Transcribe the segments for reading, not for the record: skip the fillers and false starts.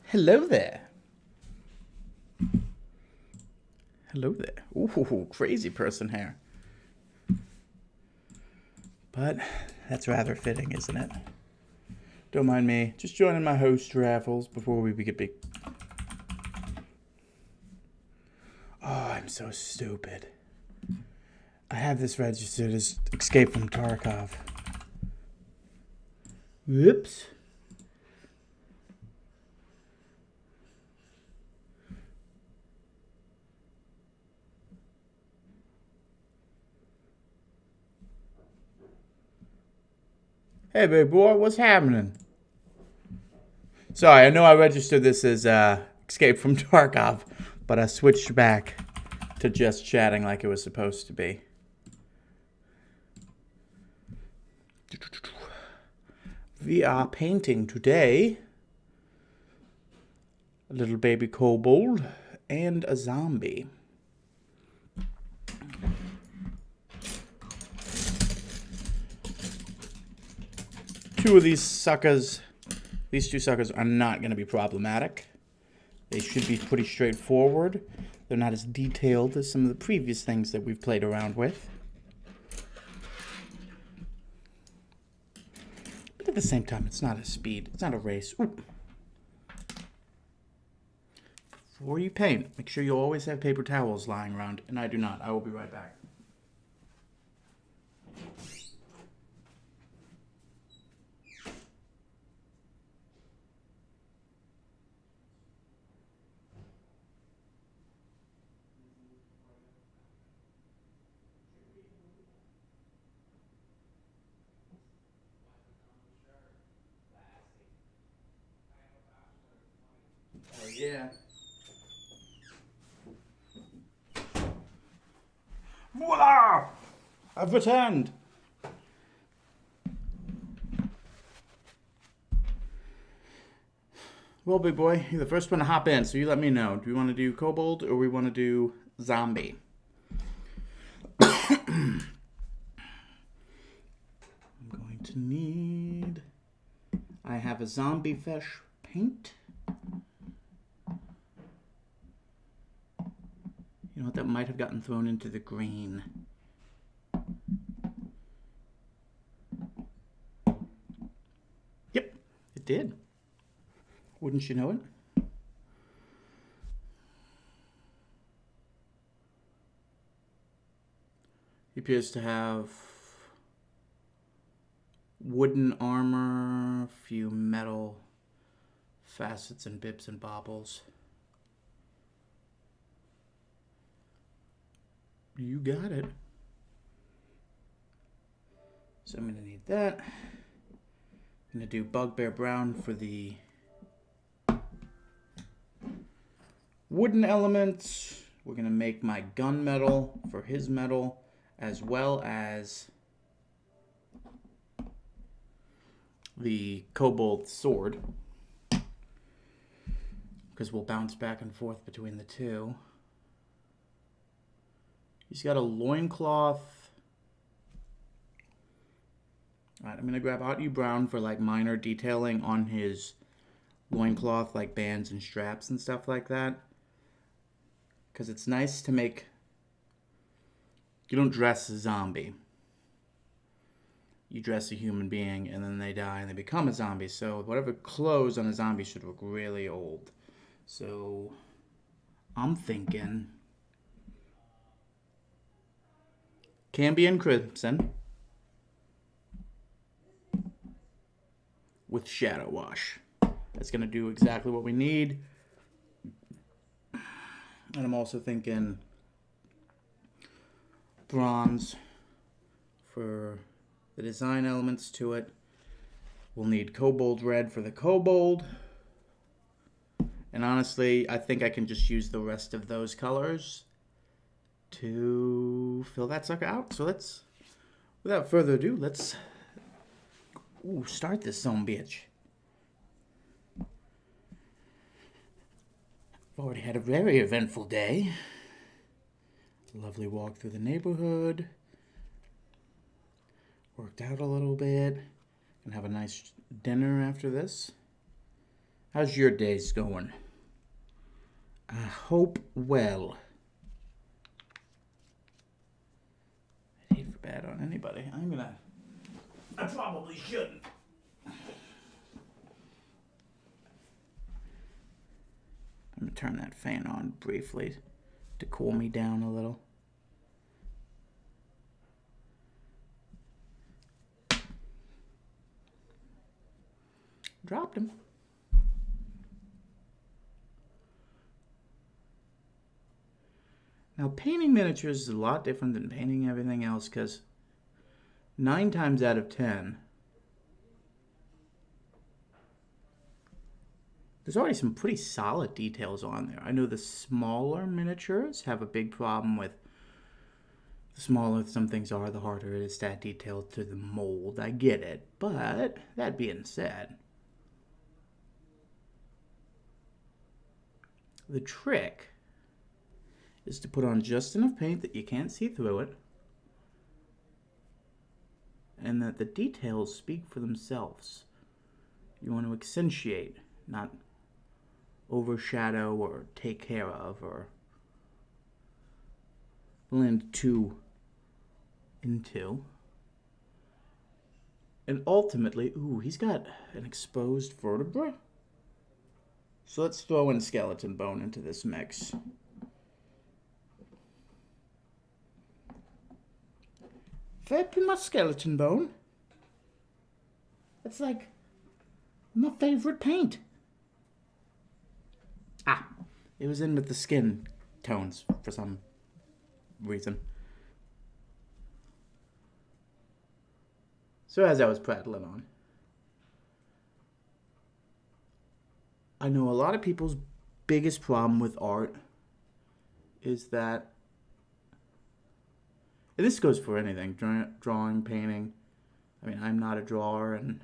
Hello there. Hello there. Ooh, crazy person hair. But that's rather fitting, isn't it? Don't mind me. Just joining my host raffles before we get big. Oh, I'm so stupid. I have this registered as Escape from Tarkov. Whoops. Hey, big boy, what's happening? Sorry, I know I registered this as Escape from Tarkov, but I switched back to just chatting like it was supposed to be. We are painting today a little baby kobold and a zombie. Two of these suckers, these two suckers are not going to be problematic. They should be pretty straightforward. They're not as detailed as some of the previous things that we've played around with. But at the same time, it's not a speed. It's not a race. Ooh. Before you paint, make sure you always have paper towels lying around. And I do not. I will be right back. Oh, yeah. Voila! I've returned. Well, big boy, you're the first one to hop in, so you let me know. Do we want to do kobold or we want to do zombie? I'm going to need... I have a zombie fish paint. You know what, that might have gotten thrown into the green. Yep, it did. Wouldn't you know it? He appears to have wooden armor, a few metal facets and bibs and bobbles. You got it. So I'm going to need that. I'm going to do Bugbear Brown for the wooden elements. We're going to make my gunmetal for his metal, as well as the kobold sword, because we'll bounce back and forth between the two. He's got a loincloth. All right, I'm going to grab Hot U Brown for like minor detailing on his loincloth, like bands and straps and stuff like that. Because it's nice to make... You don't dress a zombie. You dress a human being and then they die and they become a zombie. So whatever clothes on a zombie should look really old. So I'm thinking... Cambion Crimson with Shadow Wash. That's going to do exactly what we need. And I'm also thinking bronze for the design elements to it. We'll need Kobold Red for the Kobold. And honestly, I think I can just use the rest of those colors to fill that sucker out. So let's, without further ado, let's start this son bitch. I've already had a very eventful day. Lovely walk through the neighborhood. Worked out a little bit. Gonna have a nice dinner after this. How's your days going? I hope well. I hate for bad on anybody. I probably shouldn't. I'm gonna turn that fan on briefly to cool me down a little. Dropped him. Now, painting miniatures is a lot different than painting everything else because 9 times out of 10, there's already some pretty solid details on there. I know the smaller miniatures have a big problem with the smaller some things are, the harder it is to add detail to the mold. I get it. But that being said, the trick is to put on just enough paint that you can't see through it and that the details speak for themselves. You want to accentuate, not overshadow or take care of or blend too into. And ultimately, ooh, he's got an exposed vertebra. So let's throw in skeleton bone into this mix. Fed to my skeleton bone. That's like my favorite paint. Ah, it was in with the skin tones for some reason. So as I was prattling on, I know a lot of people's biggest problem with art is that, and this goes for anything, drawing, painting. I mean, I'm not a drawer and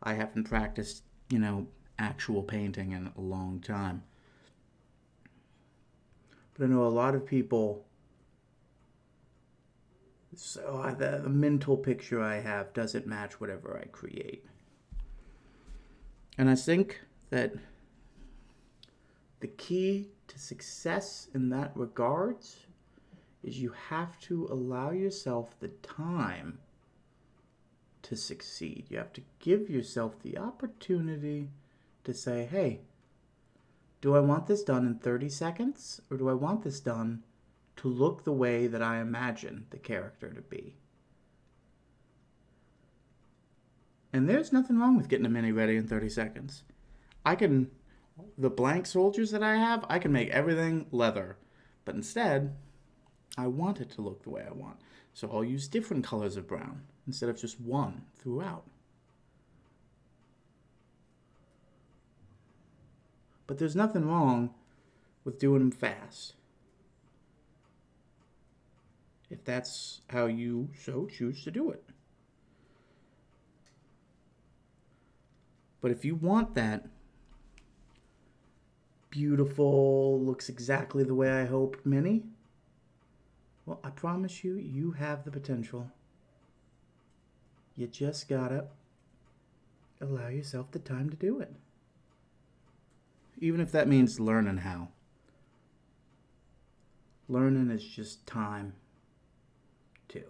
I haven't practiced, actual painting in a long time. But I know a lot of people, so the mental picture I have doesn't match whatever I create. And I think that the key to success in that regards is you have to allow yourself the time to succeed. You have to give yourself the opportunity to say, hey, do I want this done in 30 seconds? Or do I want this done to look the way that I imagine the character to be? And there's nothing wrong with getting a mini ready in 30 seconds. The blank soldiers that I have, I can make everything leather. But instead, I want it to look the way I want. So I'll use different colors of brown instead of just one throughout. But there's nothing wrong with doing them fast, if that's how you so choose to do it. But if you want that beautiful, looks exactly the way I hope mini, well, I promise you, you have the potential. You just gotta allow yourself the time to do it. Even if that means learning how. Learning is just time, too.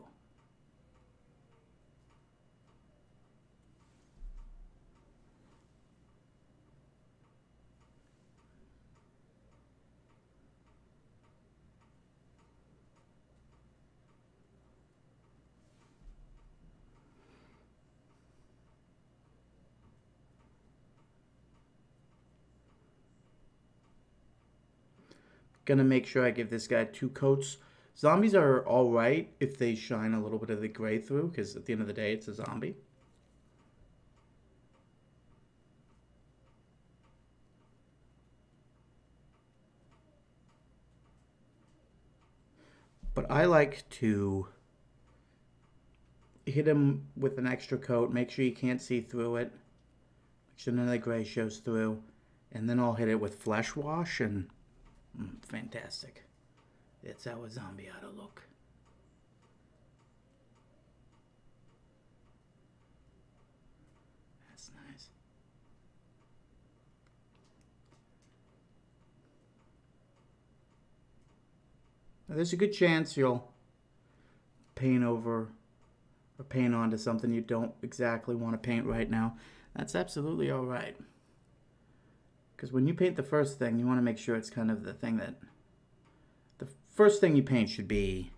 Gonna make sure I give this guy 2 coats. Zombies are alright if they shine a little bit of the gray through, because at the end of the day, it's a zombie. But I like to hit him with an extra coat, make sure you can't see through it, make sure none of the gray shows through, and then I'll hit it with flesh wash and fantastic. That's how a zombie ought to look. Now, there's a good chance you'll paint over or paint onto something you don't exactly want to paint right now. That's absolutely all right. Because when you paint the first thing, you want to make sure it's kind of the thing that... The first thing you paint should be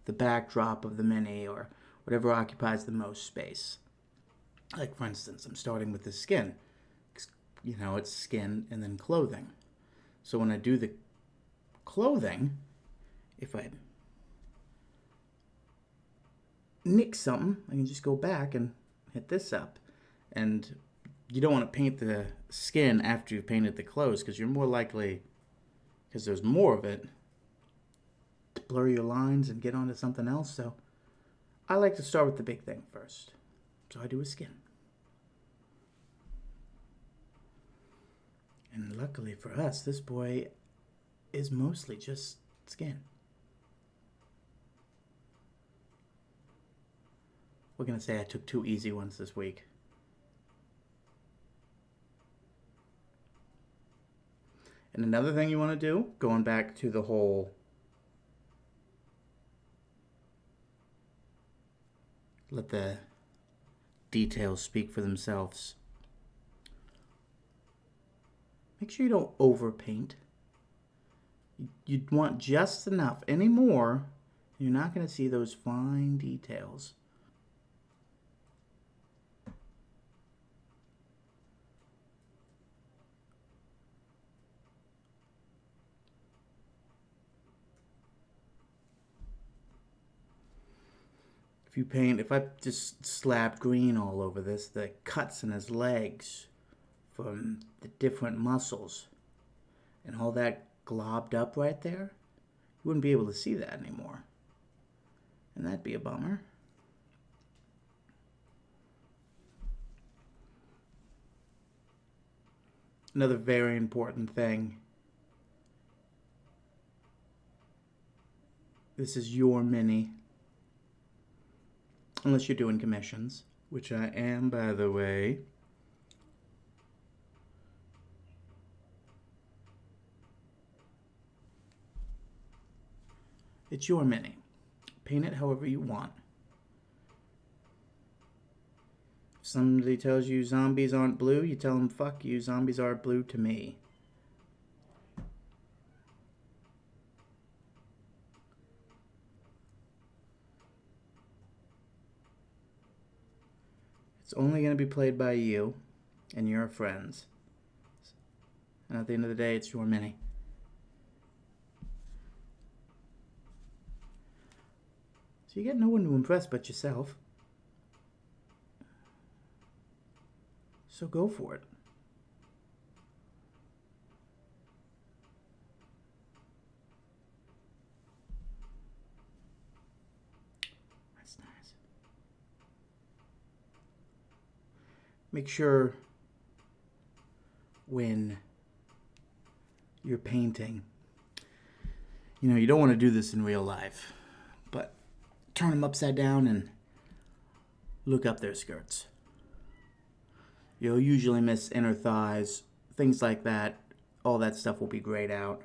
the backdrop of the mini or whatever occupies the most space. Like, for instance, I'm starting with the skin. You know, it's skin and then clothing. So when I do the clothing, if I nick something, I can just go back and hit this up. And you don't want to paint the skin after you've painted the clothes because you're more likely, because there's more of it, to blur your lines and get onto something else. So I like to start with the big thing first. So I do a skin. And luckily for us, this boy is mostly just skin. We're going to say I took 2 easy ones this week. And another thing you want to do, going back to the whole let the details speak for themselves. Make sure you don't overpaint. You'd want just enough. Any more, you're not going to see those fine details. If I just slap green all over this, the cuts in his legs from the different muscles and all that globbed up right there, you wouldn't be able to see that anymore. And that'd be a bummer. Another very important thing. This is your mini. Unless you're doing commissions, which I am, by the way. It's your mini. Paint it however you want. If somebody tells you zombies aren't blue, you tell them, fuck you, zombies are blue to me. It's only going to be played by you and your friends. And at the end of the day, it's your mini. So you got no one to impress but yourself. So go for it. That's nice. Make sure when you're painting, you know, you don't want to do this in real life, but turn them upside down and look up their skirts. You'll usually miss inner thighs, things like that. All that stuff will be grayed out.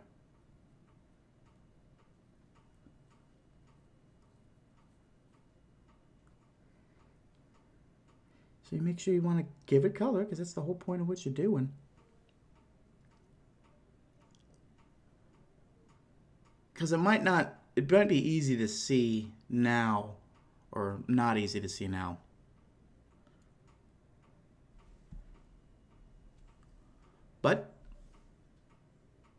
So you make sure you want to give it color, because that's the whole point of what you're doing. Because it might be easy to see now, or not easy to see now. But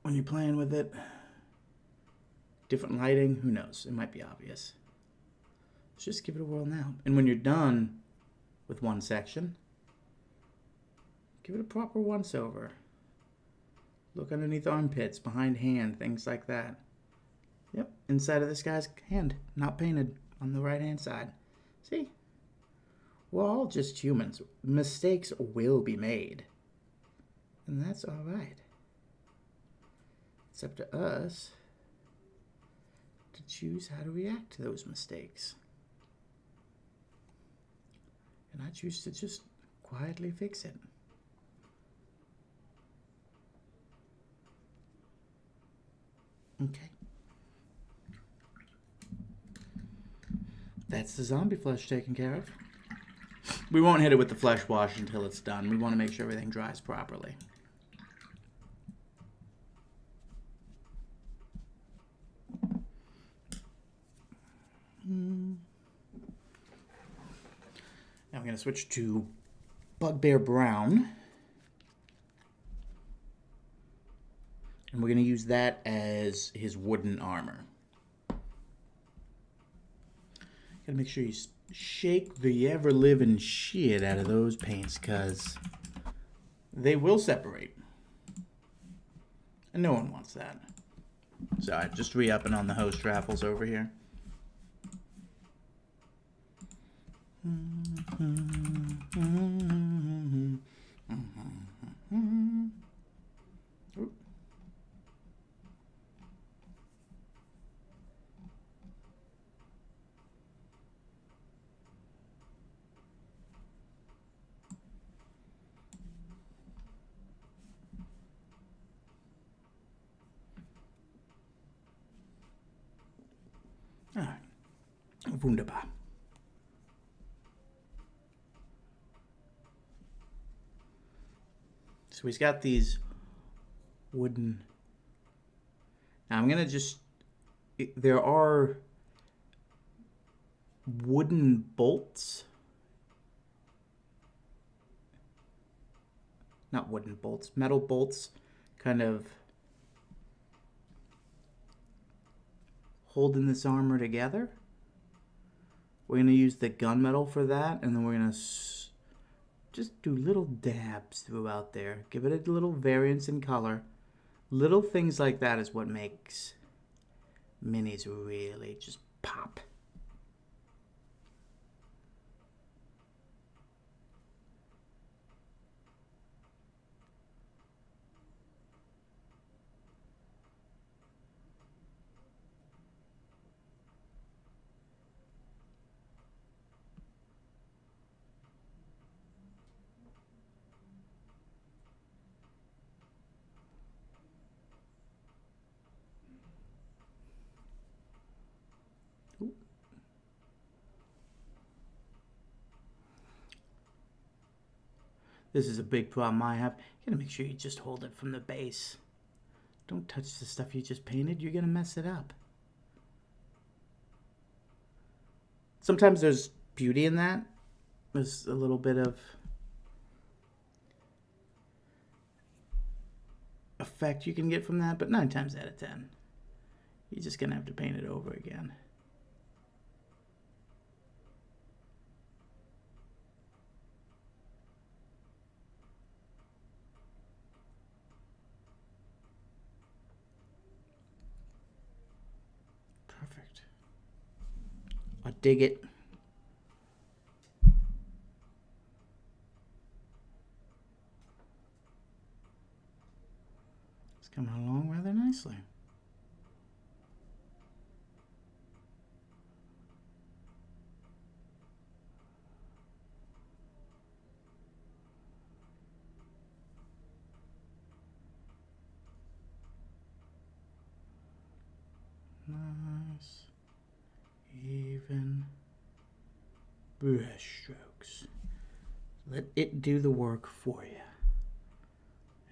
when you're playing with it, different lighting, who knows? It might be obvious. Let's just give it a whirl now. And when you're done with one section, give it a proper once over. Look underneath armpits, behind hand, things like that. Yep, inside of this guy's hand, not painted on the right hand side. See? We're all just humans. Mistakes will be made. And that's all right. It's up to us to choose how to react to those mistakes. And I choose to just quietly fix it. Okay. That's the zombie flesh taken care of. We won't hit it with the flesh wash until it's done. We want to make sure everything dries properly. Now I'm going to switch to Bugbear Brown. And we're going to use that as his wooden armor. Gotta make sure you shake the ever-living shit out of those paints, because they will separate. And no one wants that. So just re-upping on the host raffles over here. Ah, wunderbar. So he's got these wooden... Now I'm going to just... There are wooden bolts. Not wooden bolts, metal bolts kind of holding this armor together. We're going to use the gunmetal for that, and then we're going to just do little dabs throughout there. Give it a little variance in color. Little things like that is what makes minis really just pop. This is a big problem I have. You gotta make sure you just hold it from the base. Don't touch the stuff you just painted. You're gonna mess it up. Sometimes there's beauty in that. There's a little bit of effect you can get from that, but 9 times out of 10, you're just gonna have to paint it over again. Perfect. I dig it. It's coming along rather nicely. Nice, even brush strokes. Let it do the work for you.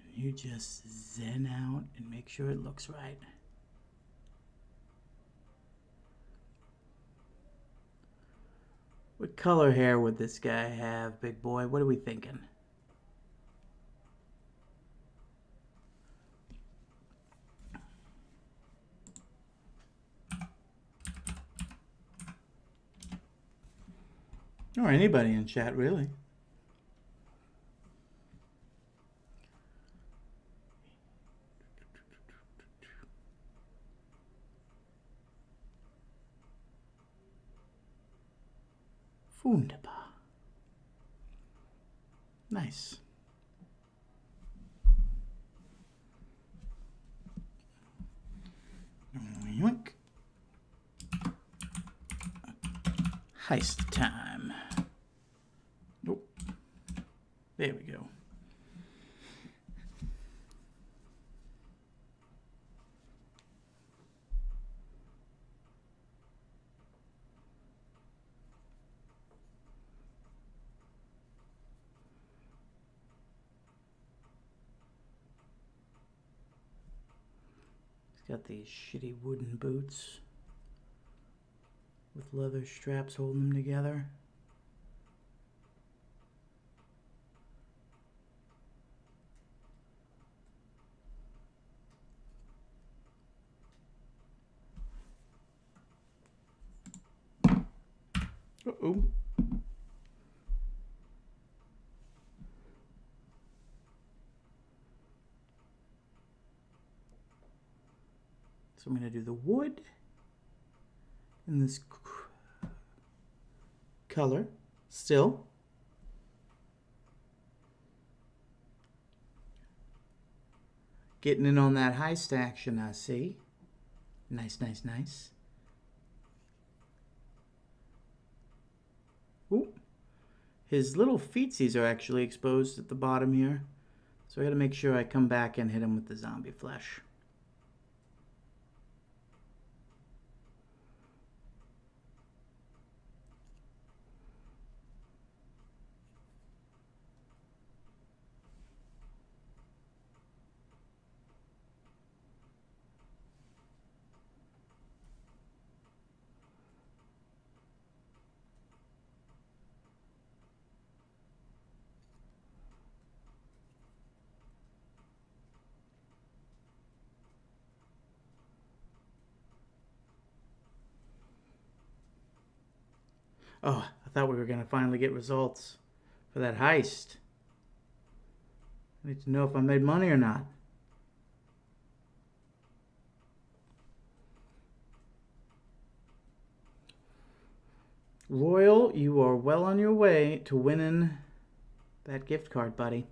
And you just zen out and make sure it looks right. What color hair would this guy have, big boy? What are we thinking? Or anybody in chat, really. Wunderbar. Nice. Yoink. Heist time. Nope. There we go. He's got these shitty wooden boots with leather straps holding them together. Uh-oh. So I'm going to do the wood in this color still. Getting in on that heist action, I see. Nice, nice, nice. Ooh. His little feetsies are actually exposed at the bottom here. So I gotta make sure I come back and hit him with the zombie flesh. Oh, I thought we were going to finally get results for that heist. I need to know if I made money or not. Royal, you are well on your way to winning that gift card, buddy.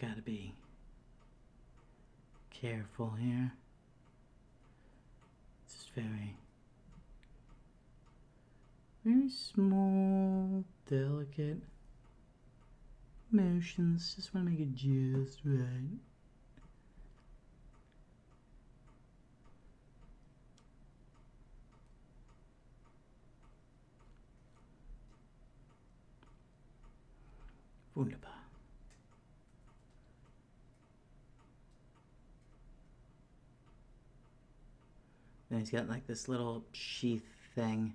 Gotta be careful here. It's very, very small, delicate motions. Just want to make it just right. Wunderbar. Then he's got like this little sheath thing.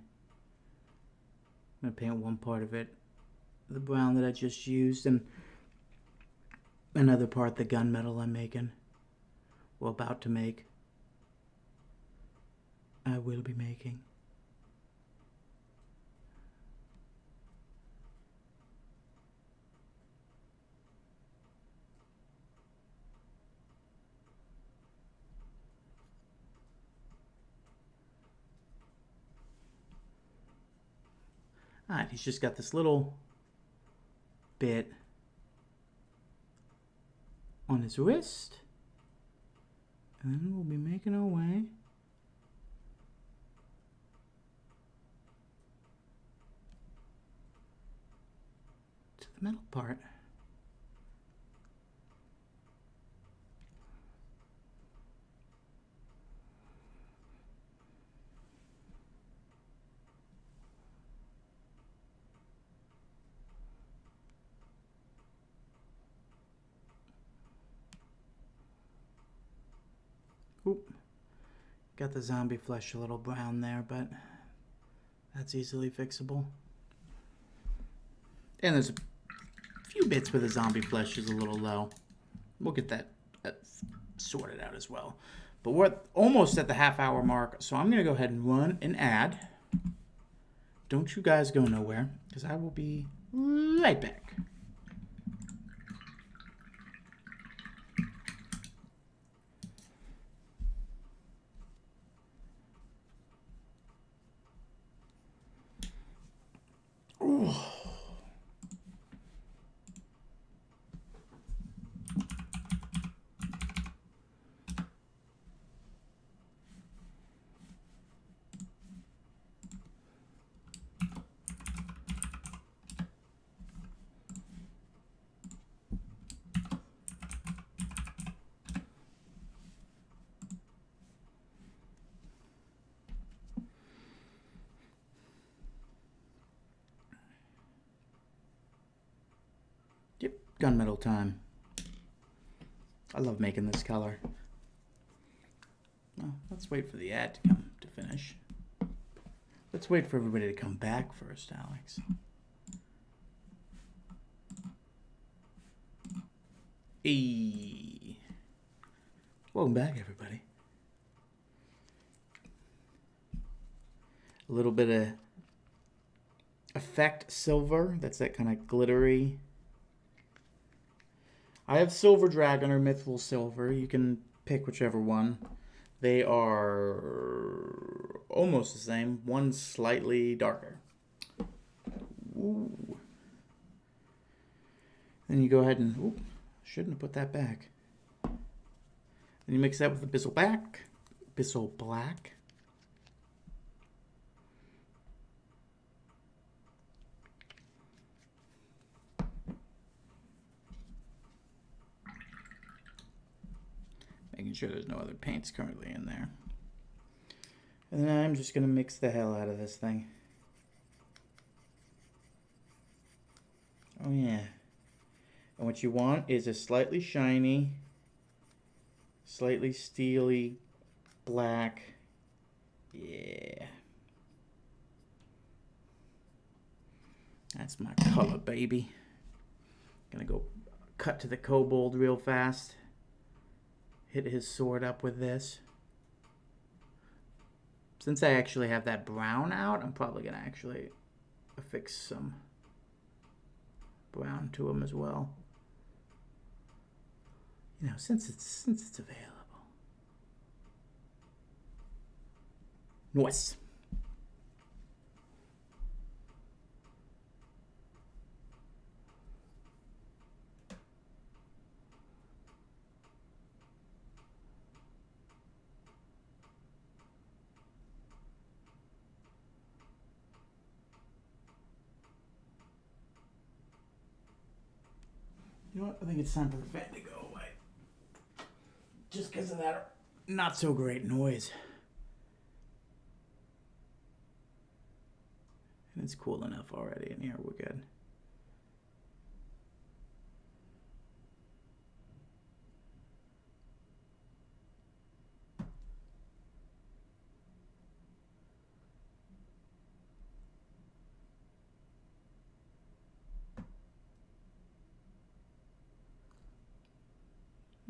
I'm going to paint one part of it the brown that I just used, and another part the gunmetal I'm making. Well, about to make. I will be making. Alright, he's just got this little bit on his wrist. And then we'll be making our way to the metal part. Oop. Got the zombie flesh a little brown there, but that's easily fixable. And there's a few bits where the zombie flesh is a little low. We'll get that sorted out as well. But we're almost at the half-hour mark, so I'm going to go ahead and run an ad. Don't you guys go nowhere, because I will be right back. Yep, gunmetal time. I love making this color. Well, let's wait for the ad to come to finish. Let's wait for everybody to come back first, Alex. Hey. Welcome back, everybody. A little bit of effect silver. That's that kind of glittery. I have Silver Dragon or Mythril Silver. You can pick whichever one. They are almost the same. One's slightly darker. Ooh. Then you go ahead and... Ooh, shouldn't have put that back. Then you mix that with the Bissell Black. Bissell Black. Making sure there's no other paints currently in there. And then I'm just going to mix the hell out of this thing. Oh yeah. And what you want is a slightly shiny, slightly steely black. Yeah. That's my color, baby. Gonna go cut to the kobold real fast. Hit his sword up with this. Since I actually have that brown out, I'm probably gonna actually affix some brown to him as well. You know, since it's available. Nice. You know what? I think it's time for the fan to go away. Just because of that not so great noise. And it's cool enough already in here. We're good.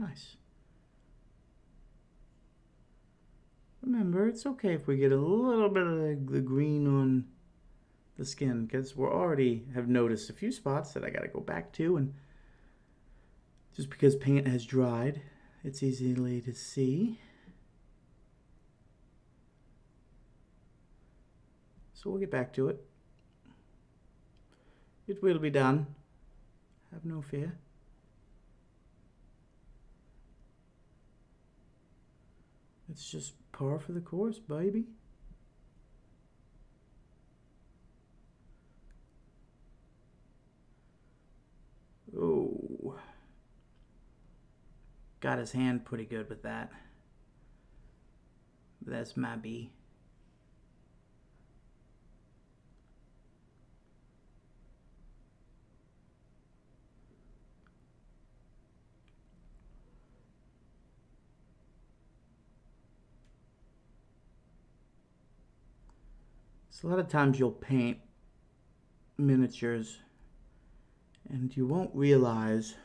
Nice. Remember, it's okay if we get a little bit of the green on the skin, because we're already have noticed a few spots that I got to go back to, and just because paint has dried, it's easily to see. So we'll get back to it. It will be done. Have no fear. It's just par for the course, baby. Oh. Got his hand pretty good with that. That's my B. So a lot of times you'll paint miniatures and you won't realize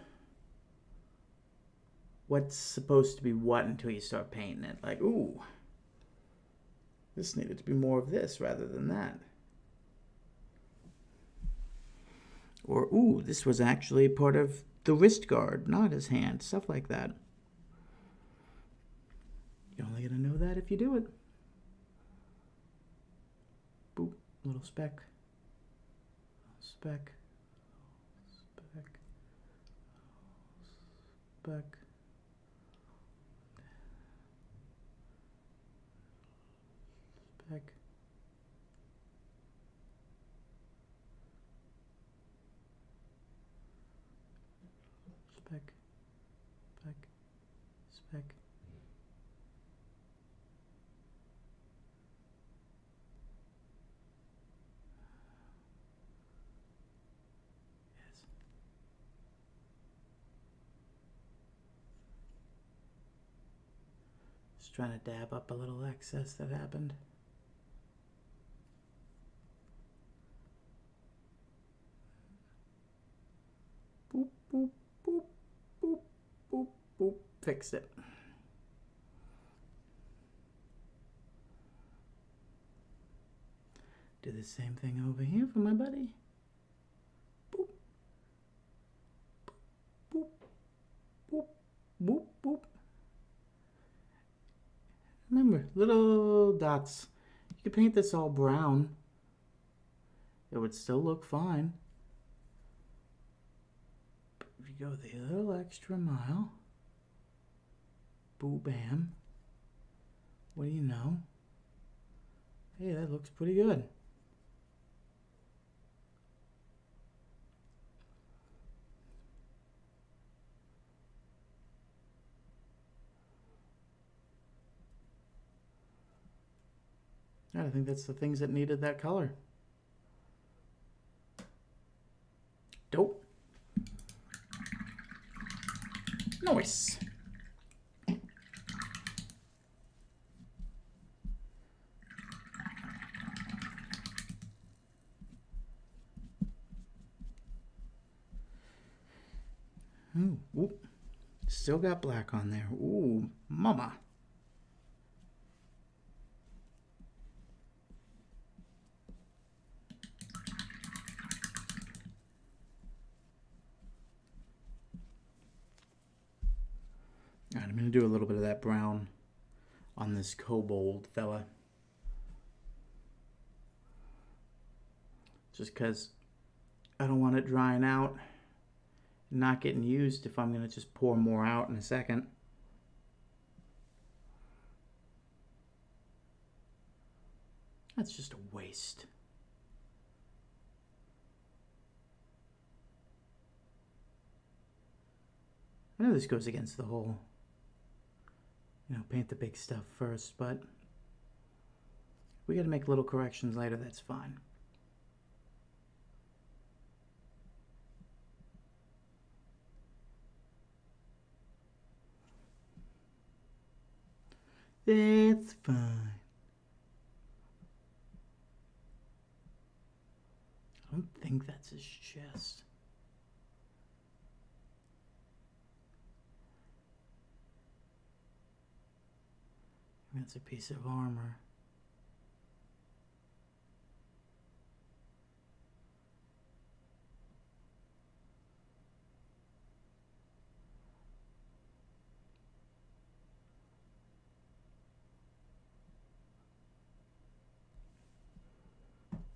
what's supposed to be what until you start painting it. Like, ooh, this needed to be more of this rather than that. Or, ooh, this was actually part of the wrist guard, not his hand. Stuff like that. You're only going to know that if you do it. Boop, little speck. Speck. Speck. Speck. Speck. Speck. Speck. Speck. Yes. Just trying to dab up a little excess that happened. Boop, boop, boop, boop, boop, boop. Fixed it. Do the same thing over here for my buddy. Boop, boop, boop, boop, boop. Remember, little dots. You could paint this all brown. It would still look fine. But if you go the little extra mile, boo bam, what do you know? Hey, that looks pretty good. I think that's the things that needed that color. Dope. Nice. Ooh, whoop. Still got black on there. Ooh, mama. All right, I'm going to do a little bit of that brown on this kobold fella. Just because I don't want it drying out and not getting used if I'm going to just pour more out in a second. That's just a waste. I know this goes against the whole, paint the big stuff first, but we got to make little corrections later, that's fine. That's fine. I don't think that's his chest. That's a piece of armor.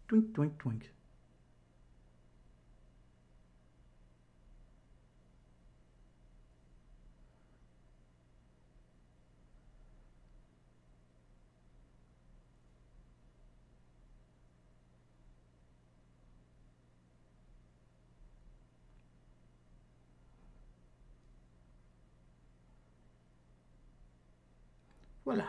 Twink, twink, twink. Voila.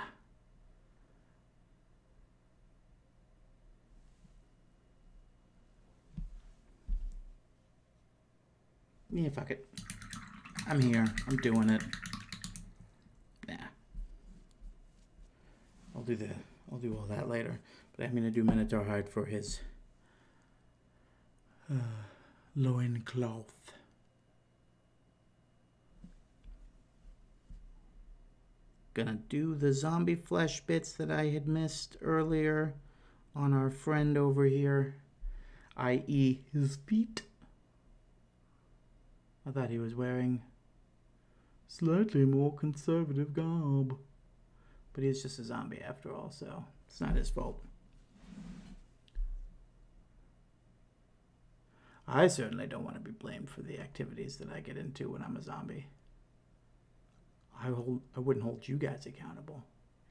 Yeah, fuck it. I'm here. I'm doing it. Nah. I'll do all that later. But I'm gonna do Minotaur hide for his loincloth. Gonna do the zombie flesh bits that I had missed earlier on our friend over here, i.e. his feet. I thought he was wearing slightly more conservative garb. But he's just a zombie after all, so it's not his fault. I certainly don't want to be blamed for the activities that I get into when I'm a zombie. I wouldn't hold you guys accountable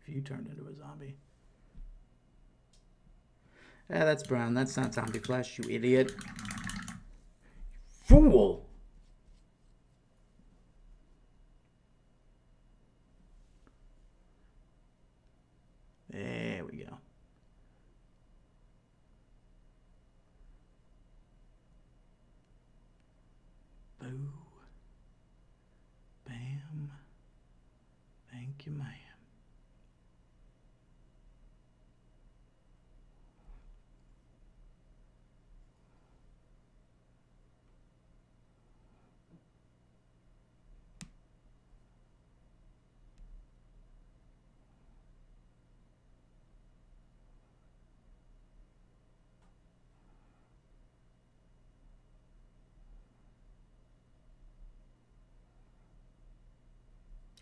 if you turned into a zombie. That's brown. That's not zombie flesh, you idiot. Fool! There we go. Boo. Bam. Thank you, ma'am.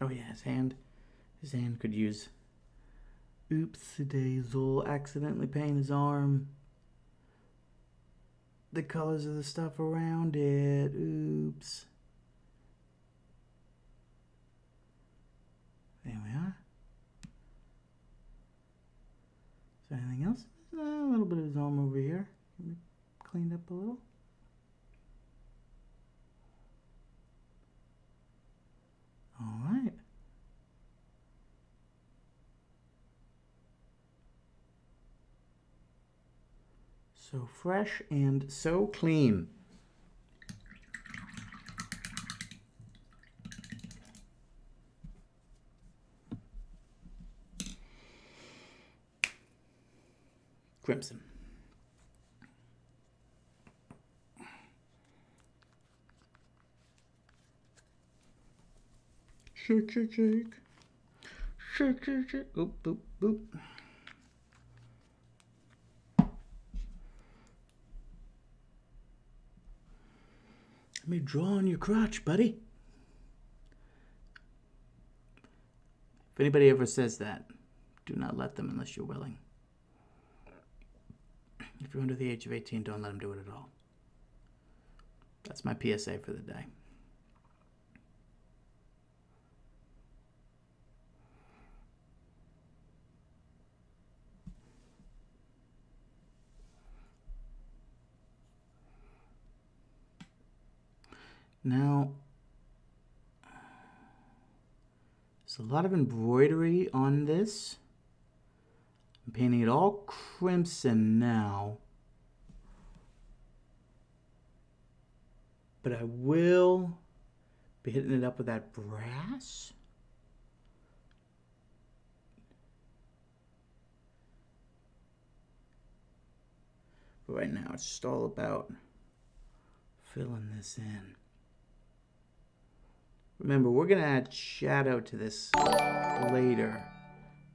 Oh yeah, his hand could use. Oopsie daisy, accidentally paint his arm the colors of the stuff around it. Oops. There we are. Is there anything else? A little bit of his arm over here. Cleaned up a little. All right. So fresh and so clean. Crimson. Shake, shake, shake. Shake, shake, shake. Boop, boop, boop. Let me draw on your crotch, buddy. If anybody ever says that, do not let them unless you're willing. If you're under the age of 18, don't let them do it at all. That's my PSA for the day. Now, there's a lot of embroidery on this. I'm painting it all crimson now. But I will be hitting it up with that brass. But right now, it's just all about filling this in. Remember, we're going to add shadow to this later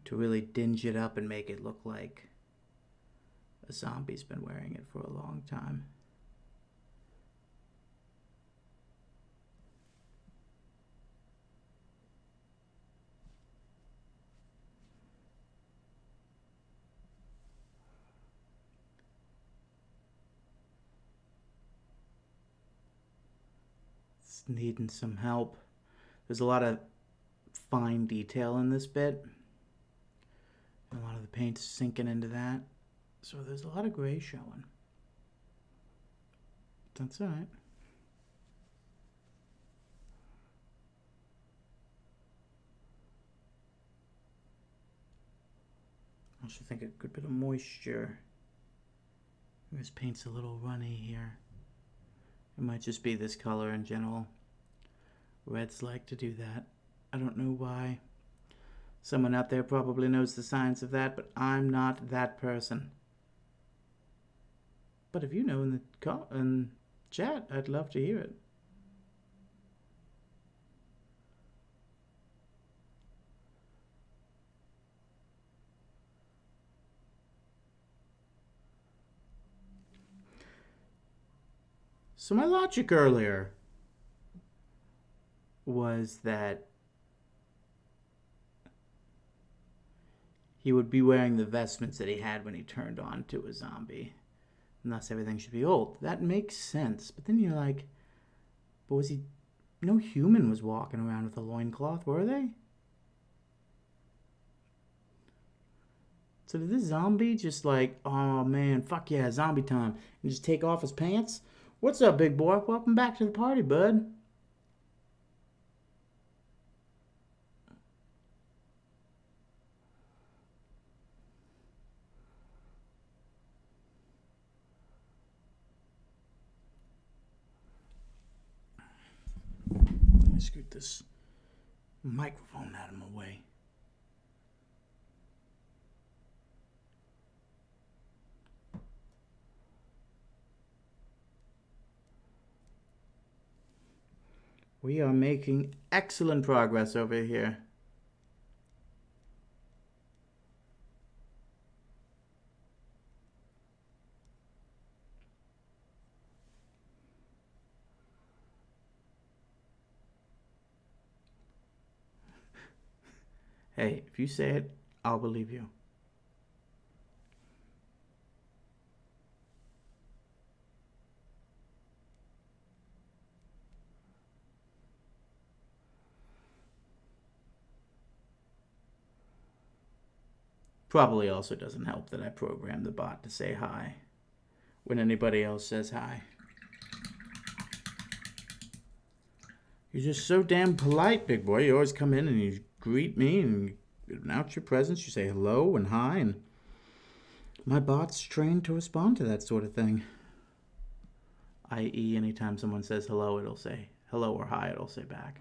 to really dinge it up and make it look like a zombie's been wearing it for a long time. It's needing some help. There's a lot of fine detail in this bit. And a lot of the paint's sinking into that. So there's a lot of gray showing. That's all right. I also think a good bit of moisture. This paint's a little runny here. It might just be this color in general. Reds like to do that. I don't know why. Someone out there probably knows the science of that, but I'm not that person. But if you know in the chat, I'd love to hear it. So my logic earlier was that he would be wearing the vestments that he had when he turned on to a zombie. and thus everything should be old. That makes sense. But then you're like, but was he... No human was walking around with a loincloth, were they? So did this zombie just like, oh man, fuck yeah, zombie time, and just take off his pants? What's up, big boy? Welcome back to the party, bud. Let me scoot this microphone out of my way. We are making excellent progress over here. Hey, if you say it, I'll believe you. Probably also doesn't help that I programmed the bot to say hi when anybody else says hi. You're just so damn polite, big boy. You always come in and you greet me and announce your presence. You say hello and hi, and my bot's trained to respond to that sort of thing. I.e., anytime someone says hello, it'll say hello, or hi, it'll say back.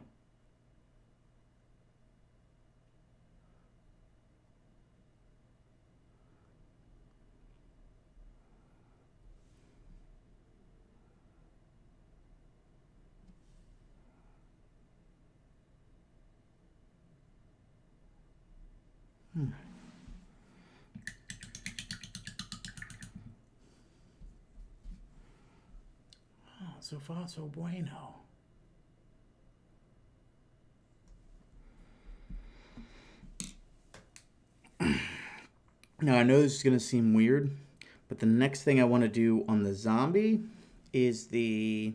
Oh, so far, so bueno. Now, I know this is going to seem weird, but the next thing I want to do on the zombie is the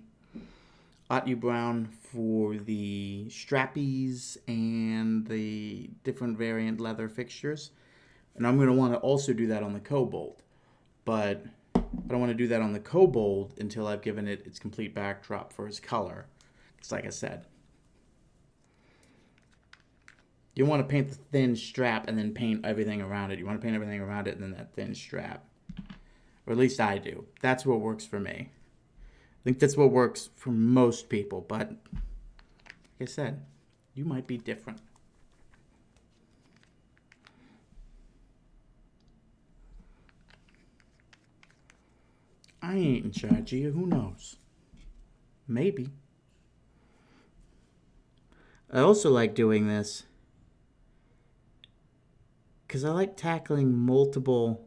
Otyu Brown for the strappies and the different variant leather fixtures. And I'm going to want to also do that on the Kobold. But I don't want to do that on the Kobold until I've given it its complete backdrop for his color. Because like I said, you want to paint the thin strap and then paint everything around it. You want to paint everything around it and then that thin strap. Or at least I do. That's what works for me. I think that's what works for most people. But like I said, you might be different. I ain't in charge of you. Who knows? Maybe. I also like doing this because I like tackling multiple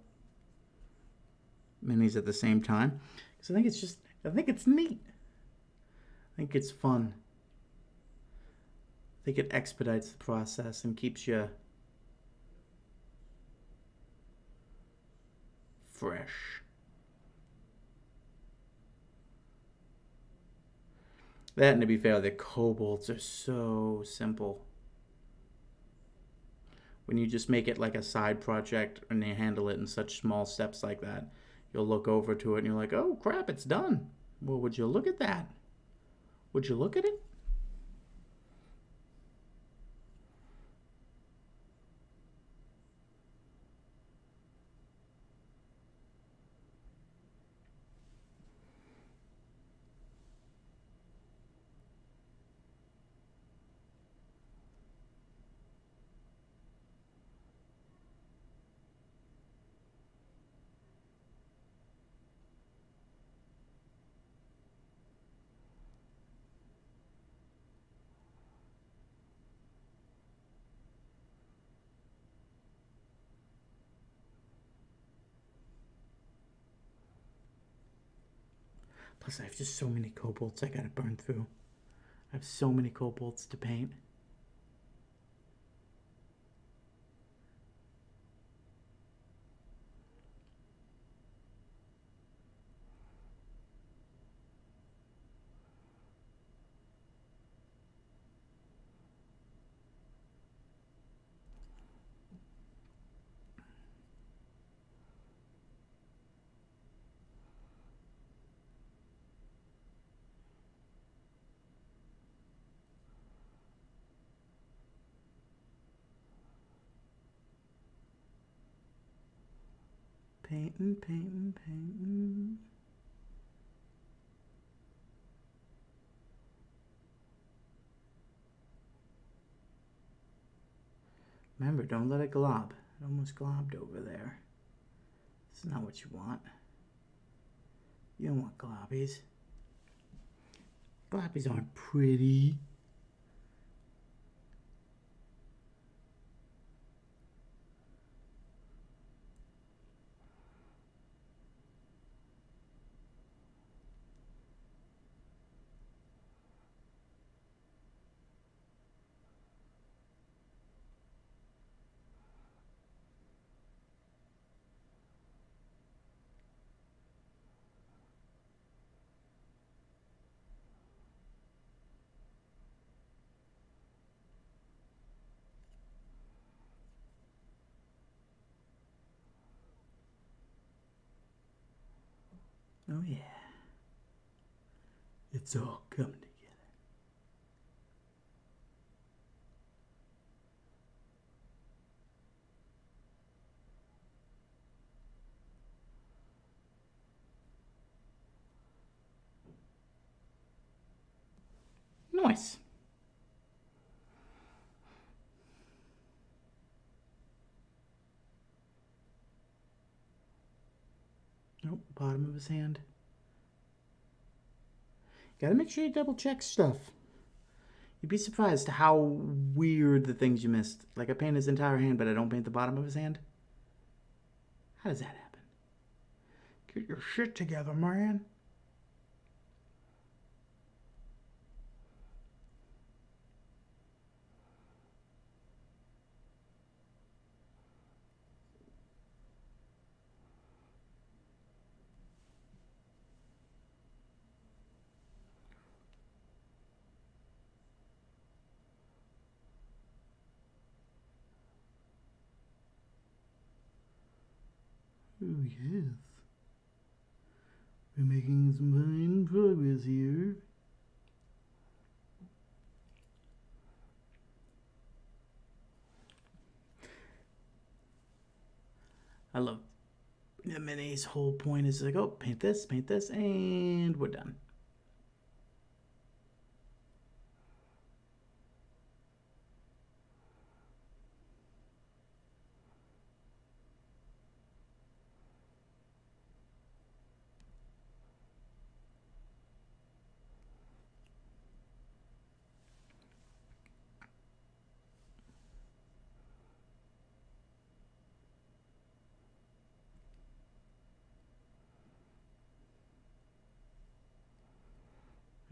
minis at the same time. Because I think it's neat. I think it's fun. I think it expedites the process and keeps you fresh. That, and to be fair, the kobolds are so simple. When you just make it like a side project and you handle it in such small steps like that, you'll look over to it and you're like, oh crap, it's done. Well, would you look at that? Would you look at it? Plus, I have just so many kobolds I gotta burn through. I have so many kobolds to paint. Painting, painting, painting. Remember, don't let it glob. It almost globbed over there. This is not what you want. You don't want globbies. Globbies aren't pretty. Oh yeah. It's all coming together. Nice. Nope, bottom of his hand. Gotta make sure you double check stuff. You'd be surprised how weird the things you missed. Like I paint his entire hand, but I don't paint the bottom of his hand. How does that happen? Get your shit together, man. Oh yes. We're making some fine progress here. I love the minis. Whole point is like, oh, paint this, and we're done.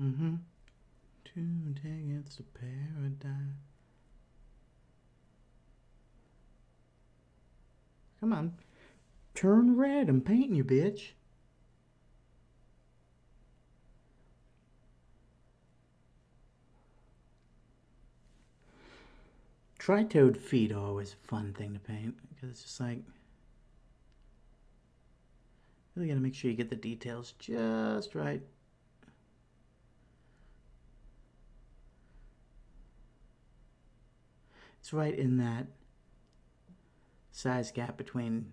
Mm-hmm. 2 tickets to paradise. Come on. Turn red. I'm painting you, bitch. Tri-toed feet are always a fun thing to paint because it's just like, really gotta make sure you get the details just right. It's right in that size gap between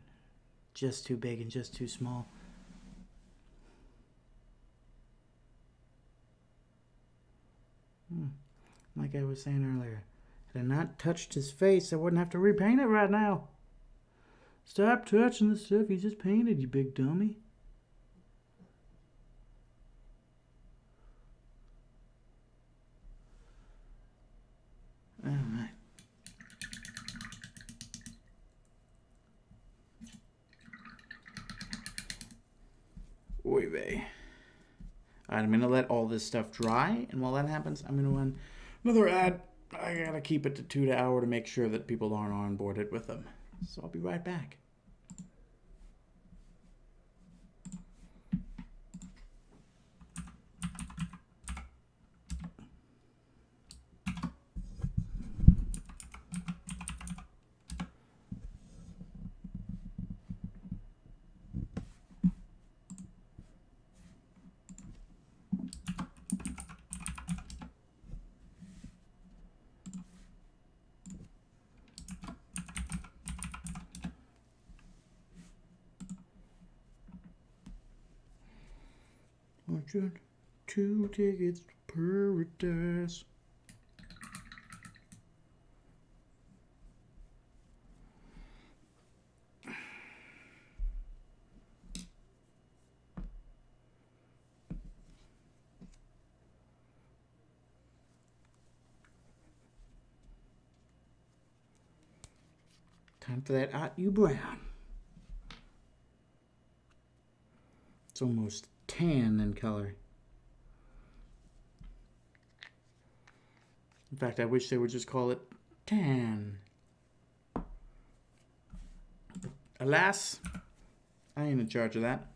just too big and just too small. Like I was saying earlier, had I not touched his face, I wouldn't have to repaint it right now. Stop touching the stuff you just painted, you big dummy. Alright. Oy vey. Alright, I'm going to let all this stuff dry, and while that happens, I'm going to run another ad. I gotta keep it to 2 to hour to make sure that people aren't onboarded with them. So I'll be right back. Fortune, 2 tickets to paradise. Time for that Art U Brown. It's almost tan in color. In fact, I wish they would just call it tan. Alas, I ain't in charge of that.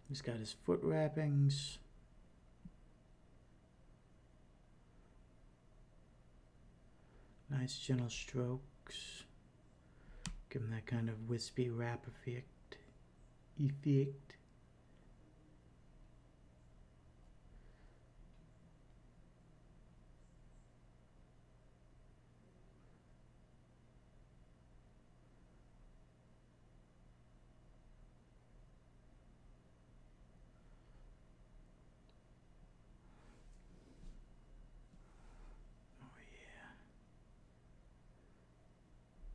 He's got his foot wrappings. Nice gentle strokes. Give him that kind of wispy wrap effect.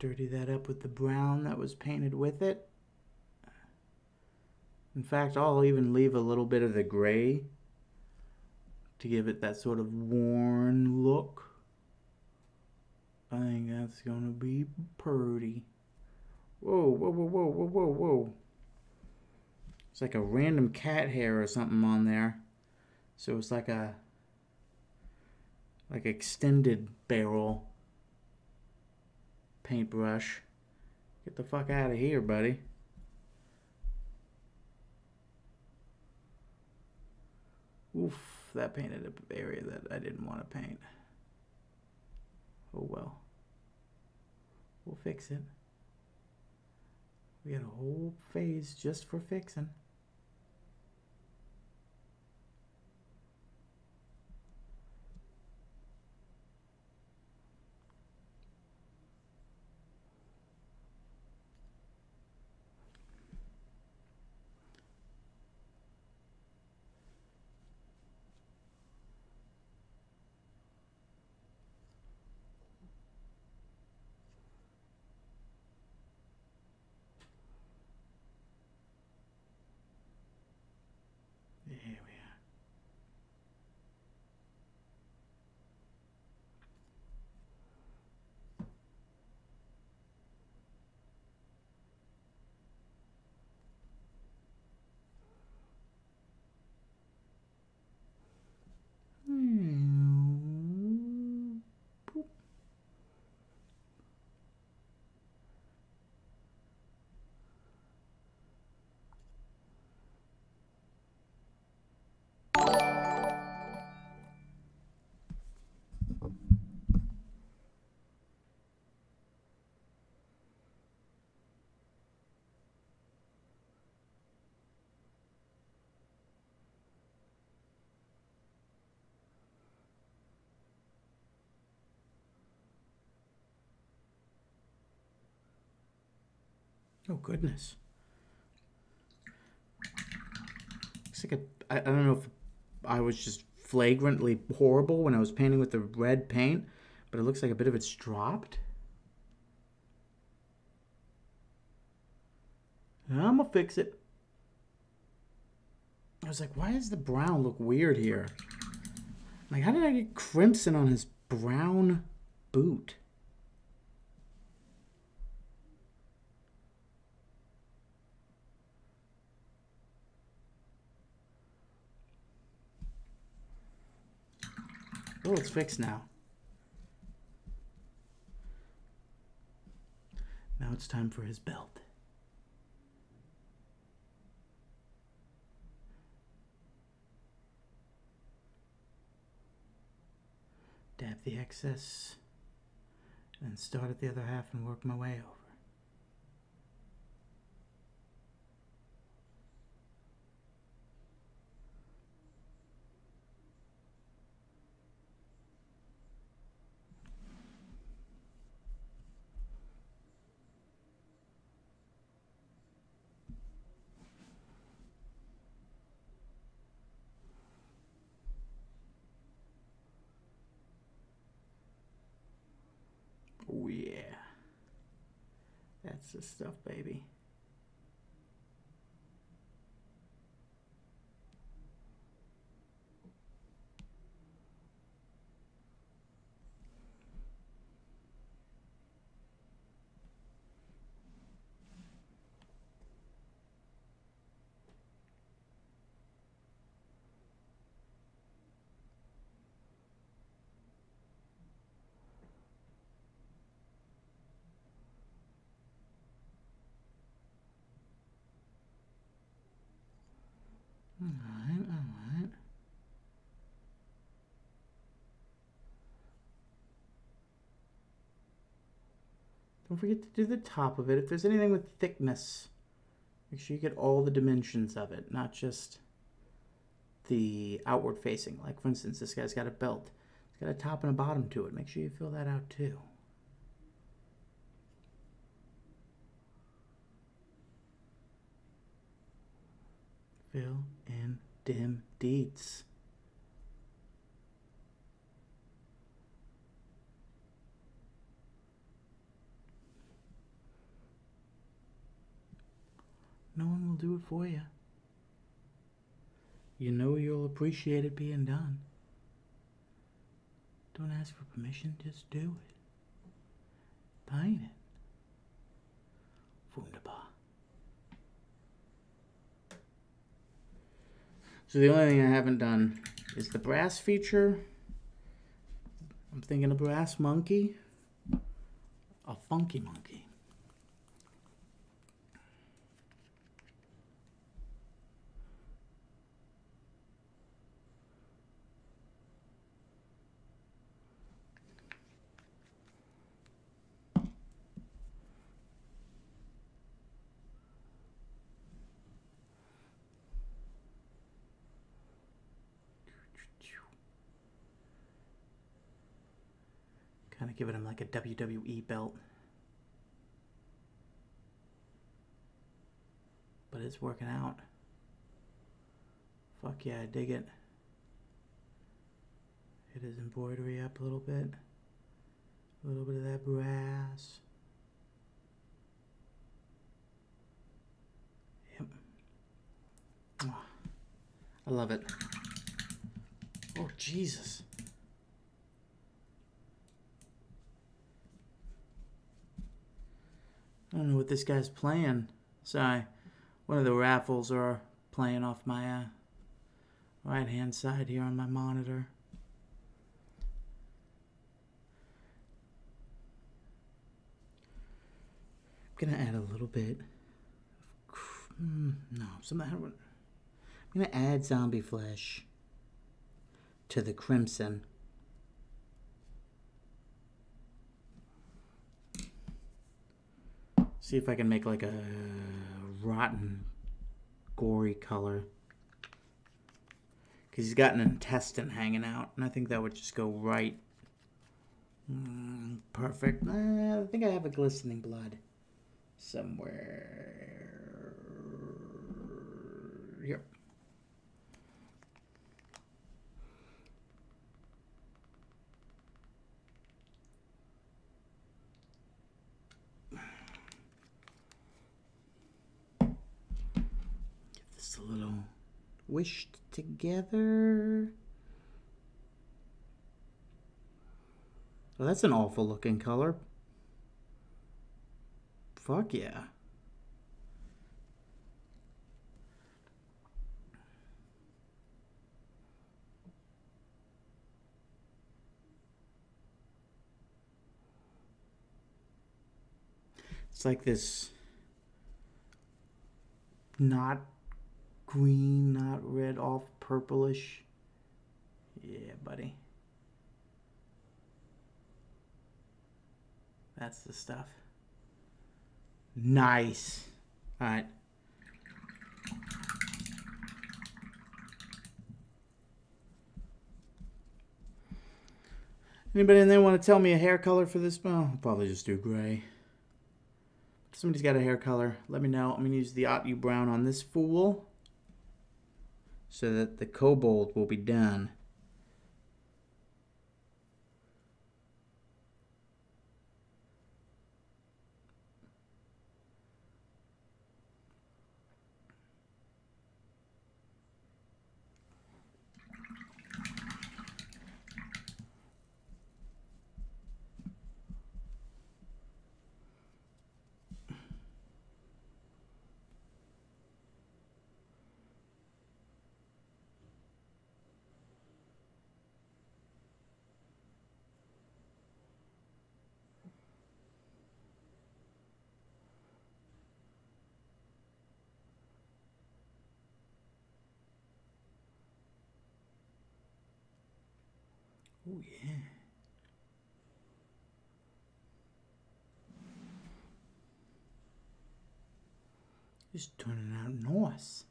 Dirty that up with the brown that was painted with it. In fact, I'll even leave a little bit of the gray to give it that sort of worn look. I think that's gonna be pretty. Whoa, whoa, whoa, whoa, whoa, whoa, whoa. It's like a random cat hair or something on there. So it's like a extended barrel paintbrush. Get the fuck out of here, buddy. Oof, that painted an area that I didn't want to paint. Oh well. We'll fix it. We got a whole phase just for fixing. There we are. Boop. Oh goodness. Looks like I don't know if I was just flagrantly horrible when I was painting with the red paint, but it looks like a bit of it's dropped. I'm gonna fix it. I was like, why does the brown look weird here? Like, how did I get crimson on his brown boot? Oh, it's fixed now. Now it's time for his belt. Dab the excess, and then start at the other half and work my way over. yeah. That's the stuff, baby. All right. Don't forget to do the top of it. If there's anything with thickness, make sure you get all the dimensions of it, not just the outward facing. Like, for instance, this guy's got a belt. It's got a top and a bottom to it. Make sure you fill that out too. Fill in dim deeds. No one will do it for you. You know you'll appreciate it being done. Don't ask for permission, just do it. Paint it. Wunderbar. So the only thing I haven't done is the brass feature. I'm thinking a brass monkey. A funky monkey. Kind of giving him like a WWE belt. But it's working out. Fuck yeah, I dig it. Hit his embroidery up a little bit. A little bit of that brass. Yep. Oh, I love it. Oh, Jesus. I don't know what this guy's playing. Sorry. One of the raffles are playing off my right hand side here on my monitor. I'm gonna add a little bit of I'm gonna add zombie flesh to the crimson. See if I can make like a rotten, gory color. Because he's got an intestine hanging out, and I think that would just go right. Perfect. I think I have a glistening blood somewhere. Yep. Give this a little wished together. Well, that's an awful looking color. Fuck yeah. It's like this not green, not red, off purplish. Yeah, buddy. That's the stuff. Nice. All right. Anybody in there want to tell me a hair color for this? Well, I'll probably just do gray. If somebody's got a hair color, let me know. I'm going to use the Otyu Brown on this fool so that the kobold will be done. Oh, yeah. It's turning out nice.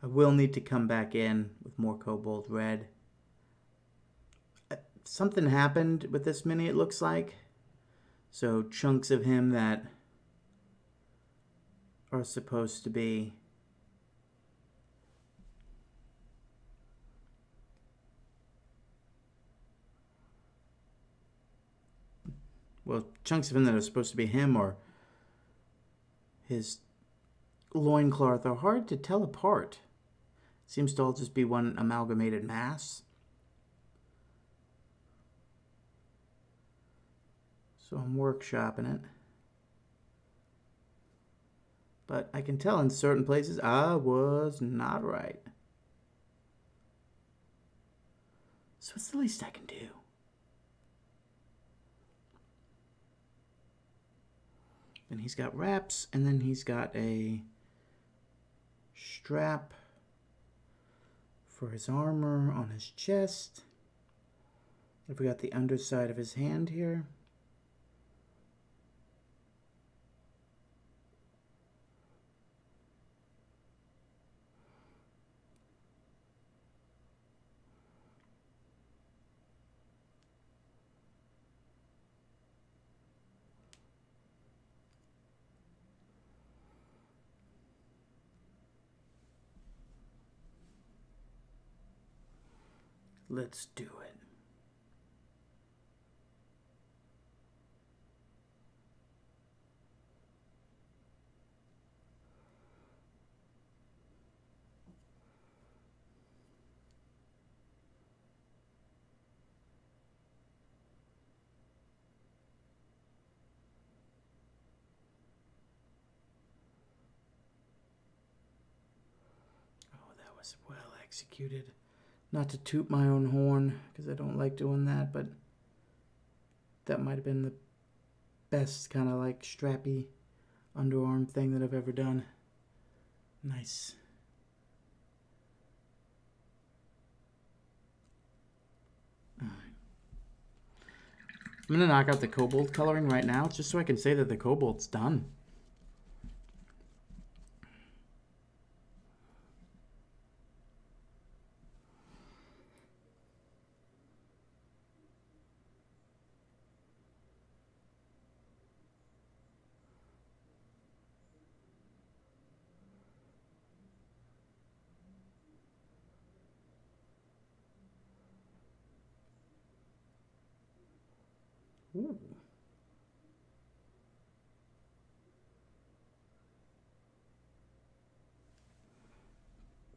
I will need to come back in with more Cobalt Red. Something happened with this mini, it looks like. So chunks of him that are supposed to be chunks of him that are supposed to be him or his loincloth are hard to tell apart. Seems to all just be one amalgamated mass. So I'm workshopping it. But I can tell in certain places I was not right. So what's the least I can do? And he's got wraps, and then he's got a strap for his armor on his chest. If we got the underside of his hand here. Let's do it. Oh, that was well executed. Not to toot my own horn, because I don't like doing that, but that might have been the best kind of like strappy underarm thing that I've ever done. Nice. All right. I'm going to knock out the cobalt coloring right now, just so I can say that the cobalt's done. Ooh.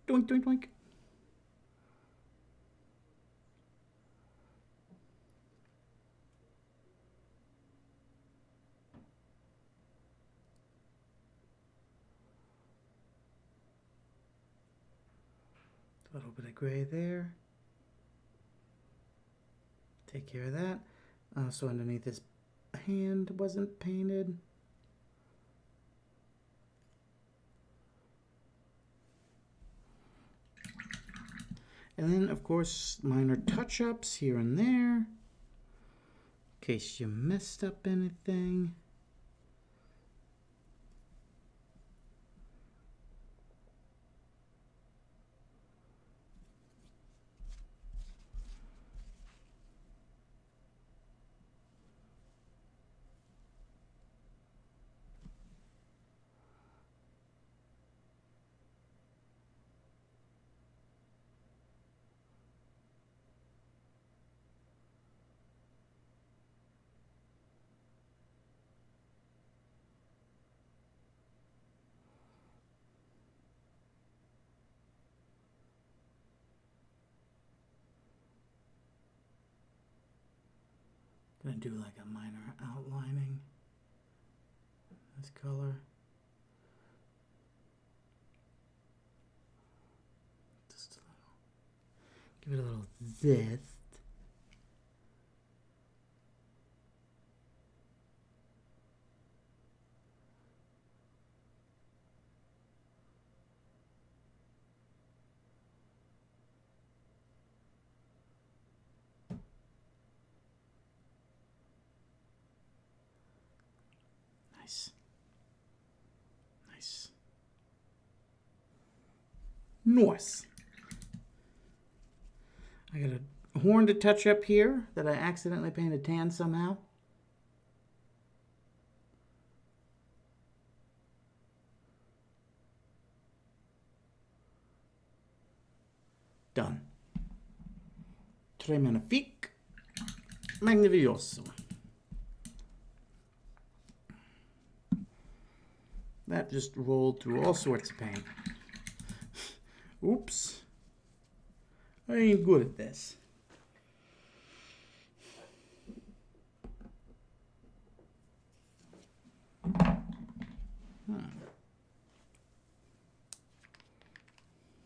Doink, doink, doink. A little bit of gray there. Take care of that. So underneath his hand wasn't painted. And then, of course, minor touch-ups here and there. In case you messed up anything. gonna do like a minor outlining. This color. Just a little. Give it a little zest. Nice. Nice. Nice. I got a horn to touch up here that I accidentally painted tan somehow. Done. Tre magnifique. Magnificioso. That just rolled through all sorts of paint. Oops. I ain't good at this.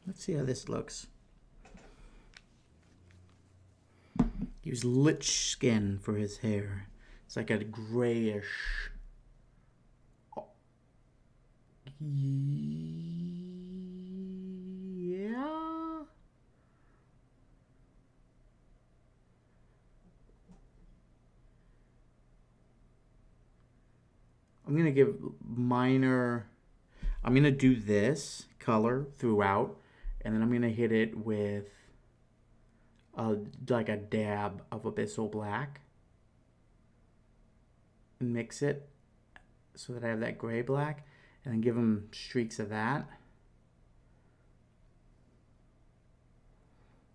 Let's see how this looks. Use lich skin for his hair. It's like a grayish. Yeah. I'm going to give minor. I'm going to do this color throughout, and then I'm going to hit it with like a dab of Abyssal Black and mix it so that I have that gray black, and then give him streaks of that,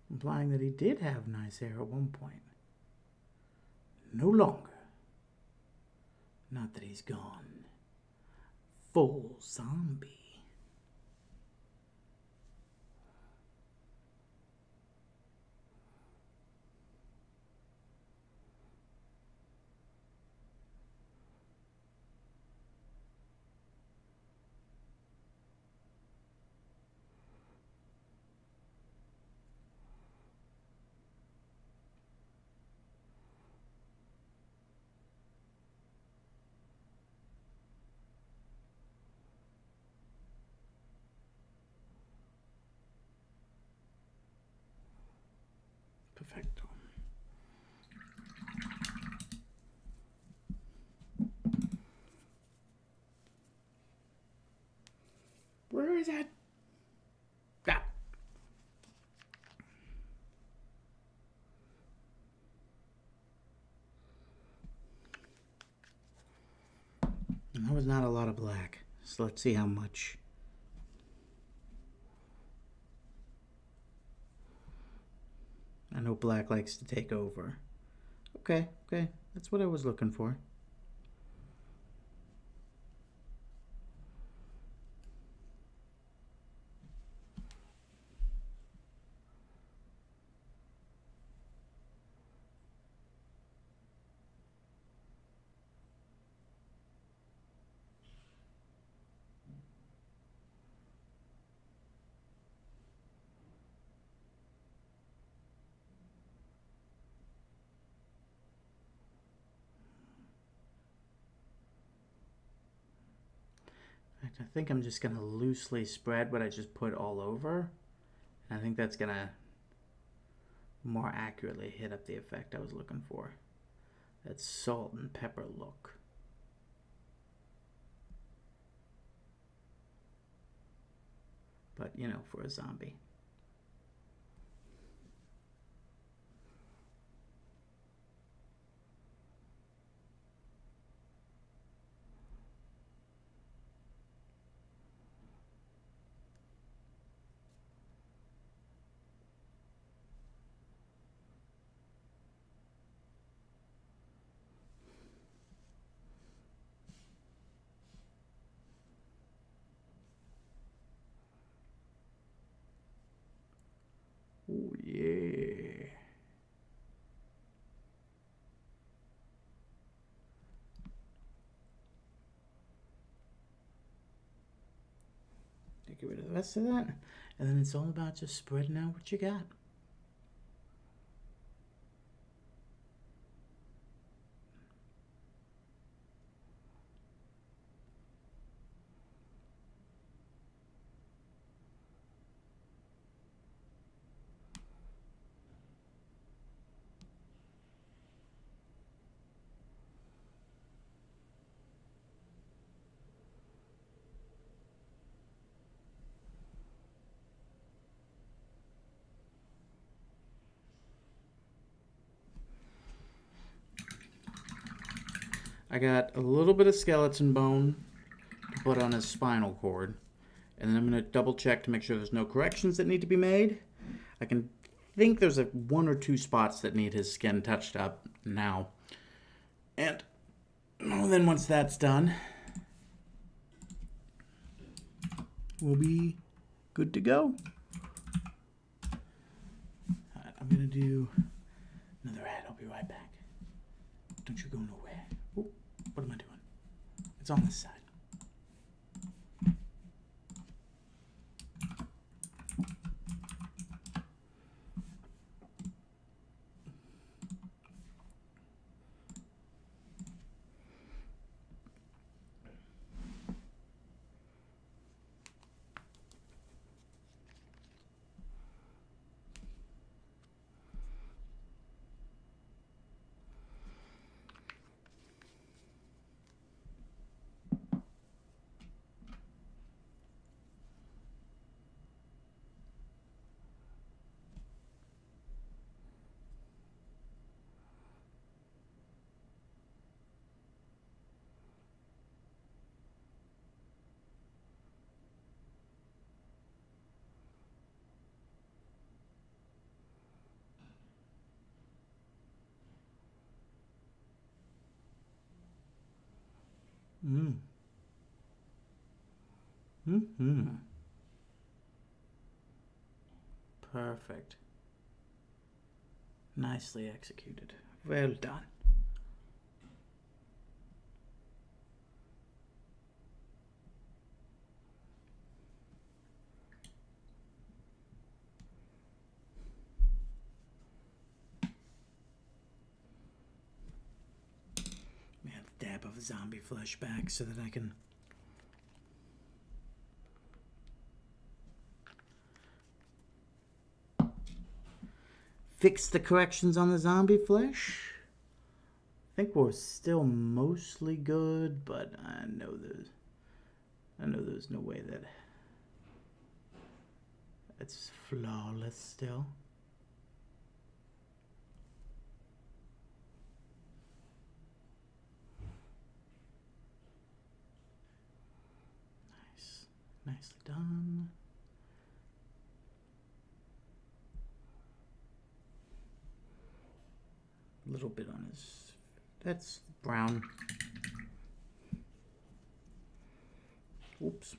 implying that he did have nice hair at one point. No longer. Not that he's gone. Full zombie. Perfecto. Where is that? Ah. That was not a lot of black. So let's see how much. I know black likes to take over. Okay, okay. That's what I was looking for. I think I'm just going to loosely spread what I just put all over. And I think that's going to more accurately hit up the effect I was looking for. That salt and pepper look. But, you know, for a zombie. Oh, yeah. the rest of that. And then it's all about just spreading out what you got. I got a little bit of skeleton bone to put on his spinal cord. And then I'm going to double check to make sure there's no corrections that need to be made. I can think there's one or two spots that need his skin touched up now. And then once that's done, we'll be good to go. Alright, I'm going to do another head. I'll be right back. Don't you go nowhere. Oh, what am I doing? It's on this side. Perfect. Nicely executed. Well done. Man, a dab of zombie flesh back so that I can fix the corrections on the zombie flesh. I think we're still mostly good, but I know there's no way that it's flawless still. Nice. Nicely done. A little bit on his... That's brown. Oops.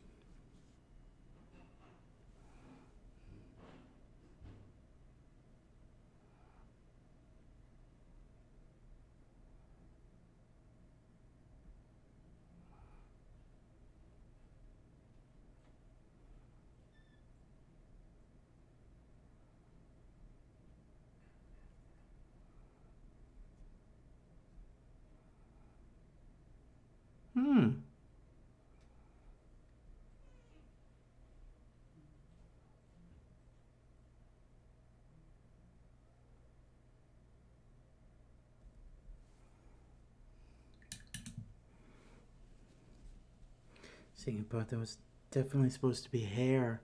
Second part, there was definitely supposed to be hair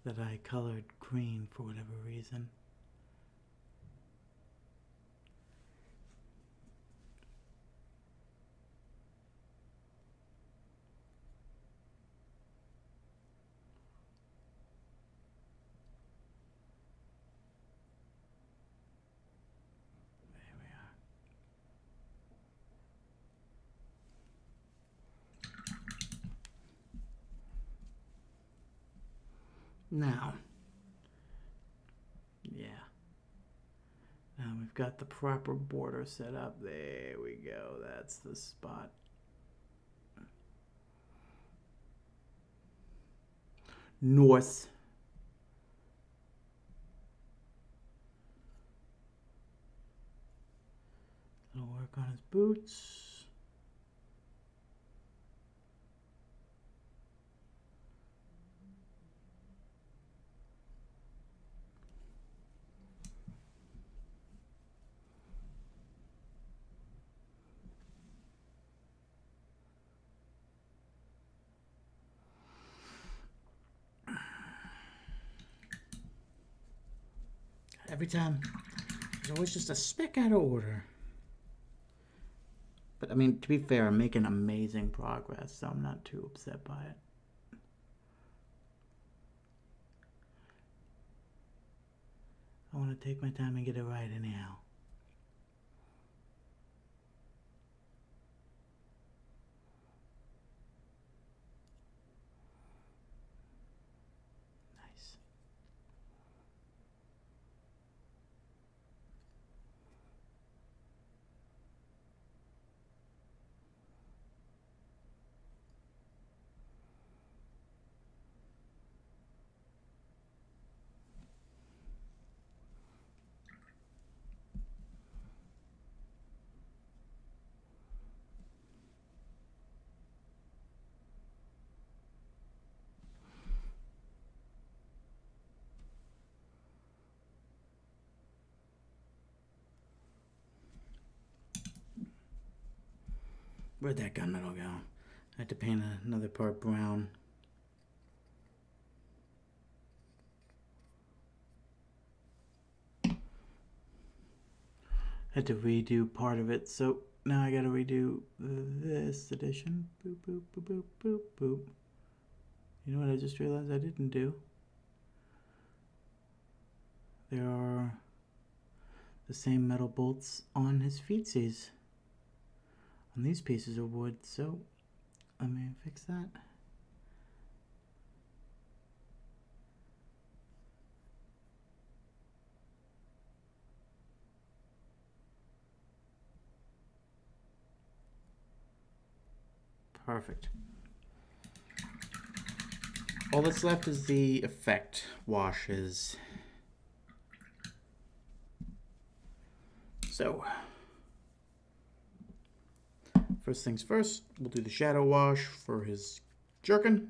that I colored green for whatever reason. There we are. Now, yeah. Now we've got the proper border set up. There we go. That's the spot. north. It'll work on his boots. Every time, there's always just a speck out of order. But I mean, to be fair, I'm making amazing progress, so I'm not too upset by it. I want to take my time and get it right anyhow. Nice. Where'd that gunmetal go? I had to paint another part brown. I had to redo part of it, so now I gotta redo this edition. Boop, boop, boop, boop, boop, boop. You know what I just realized I didn't do? There are the same metal bolts on his feetsies on these pieces of wood, so let me fix that. Perfect. All that's left is the effect washes. So, first things first, we'll do the shadow wash for his jerkin.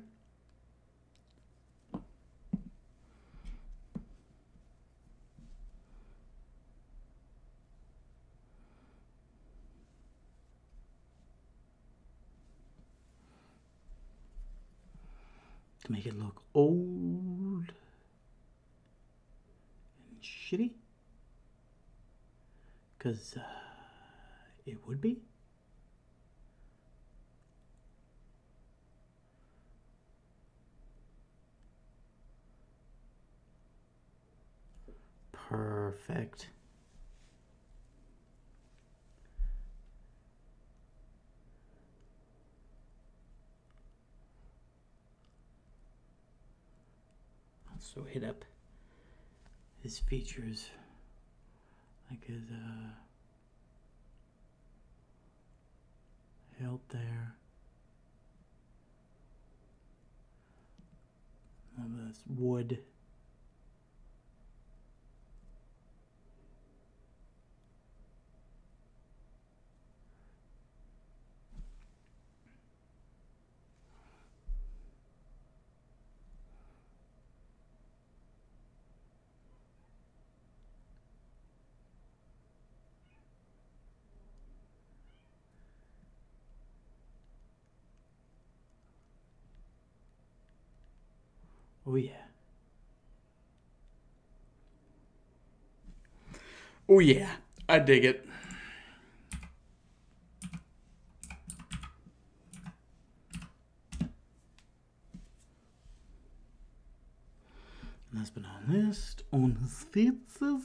To make it look old and shitty. Because it would be. Perfect. Also hit up his features, like his hilt there. All this wood. Oh yeah. Oh yeah, I dig it. Last but not least, on his features.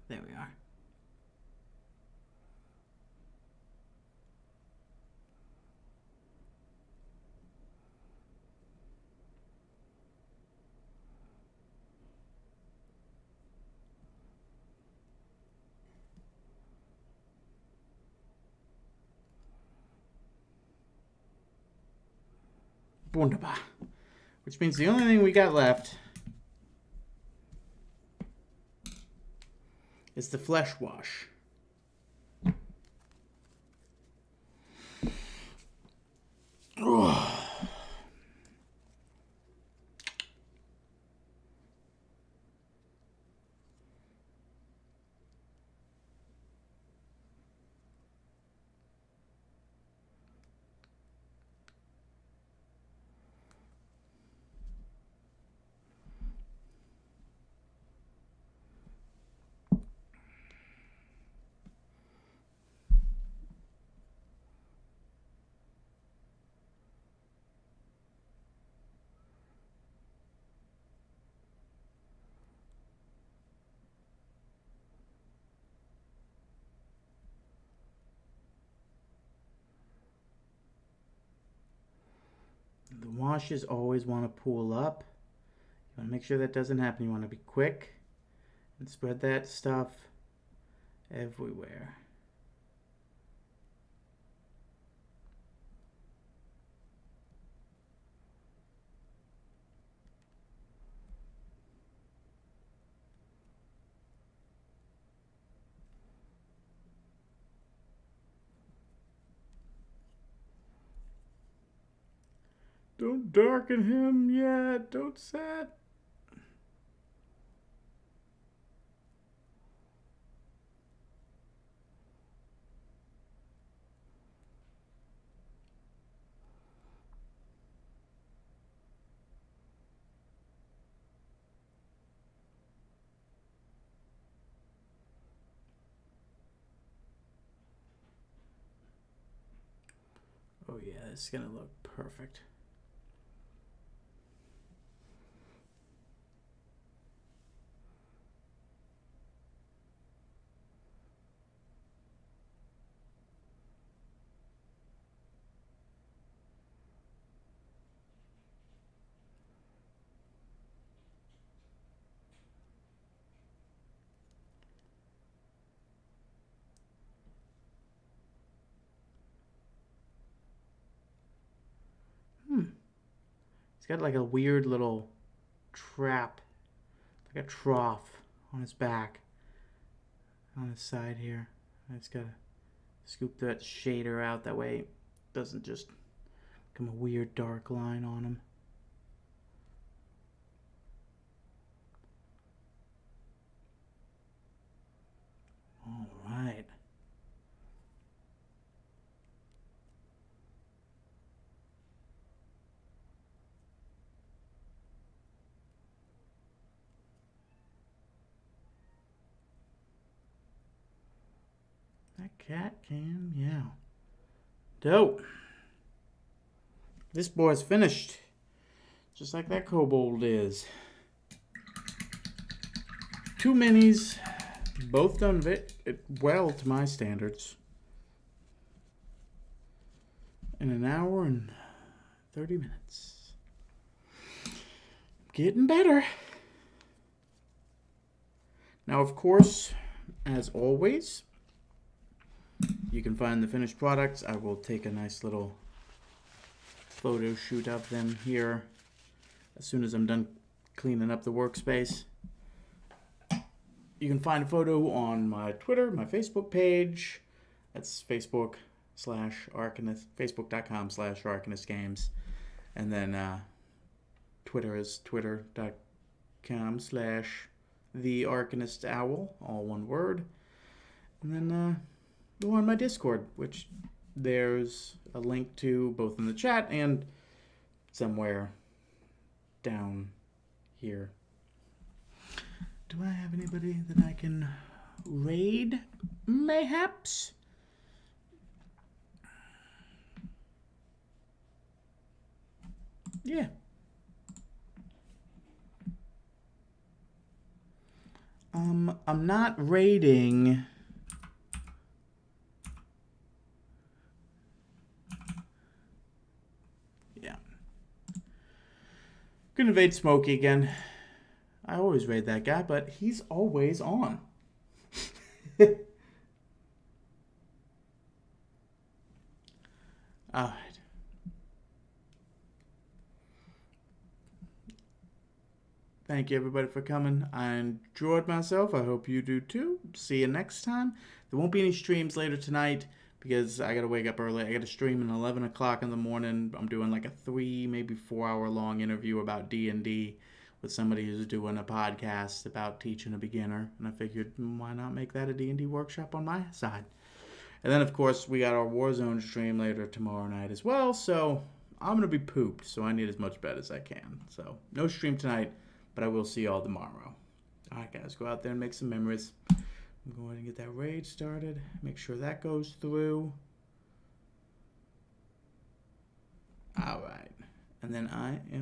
There we are. Wunderbar. Which means the only thing we got left is the flesh wash. Oh. The washes always want to pool up. You want to make sure that doesn't happen. You want to be quick and spread that stuff everywhere. Don't darken him yet. Don't set. Oh yeah, this is gonna look perfect. He's got like a weird little trap, like a trough on his back, on his side here. I just gotta scoop that shader out, that way it doesn't just become a weird dark line on him. All right. That cat can meow. Dope. This boy's finished. Just like that kobold is. 2 minis. Both done well to my standards. In an hour and 30 minutes. Getting better. Now, of course, as always, you can find the finished products. I will take a nice little photo shoot of them here as soon as I'm done cleaning up the workspace. You can find a photo on my Twitter, my Facebook page. That's Facebook/Arcanist, Facebook.com/Arcanist Games. And then Twitter is Twitter.com/TheArcanistowl, all one word. And then go on my Discord, which there's a link to both in the chat and somewhere down here. Do I have anybody that I can raid, mayhaps? Yeah. I'm not raiding. Yeah. Gonna invade Smokey again. I always raid that guy, but he's always on. Alright. Thank you, everybody, for coming. I enjoyed myself. I hope you do too. See you next time. There won't be any streams later tonight because I gotta wake up early. I gotta stream at 11 o'clock in the morning. I'm doing like a 3, maybe 4 hour long interview about D&D with somebody who's doing a podcast about teaching a beginner. And I figured, why not make that a D&D workshop on my side? And then, of course, we got our Warzone stream later tomorrow night as well. So I'm going to be pooped. So I need as much bed as I can. So no stream tonight, but I will see y'all tomorrow. All right, guys, go out there and make some memories. I'm going to get that raid started. Make sure that goes through. All right. And then I am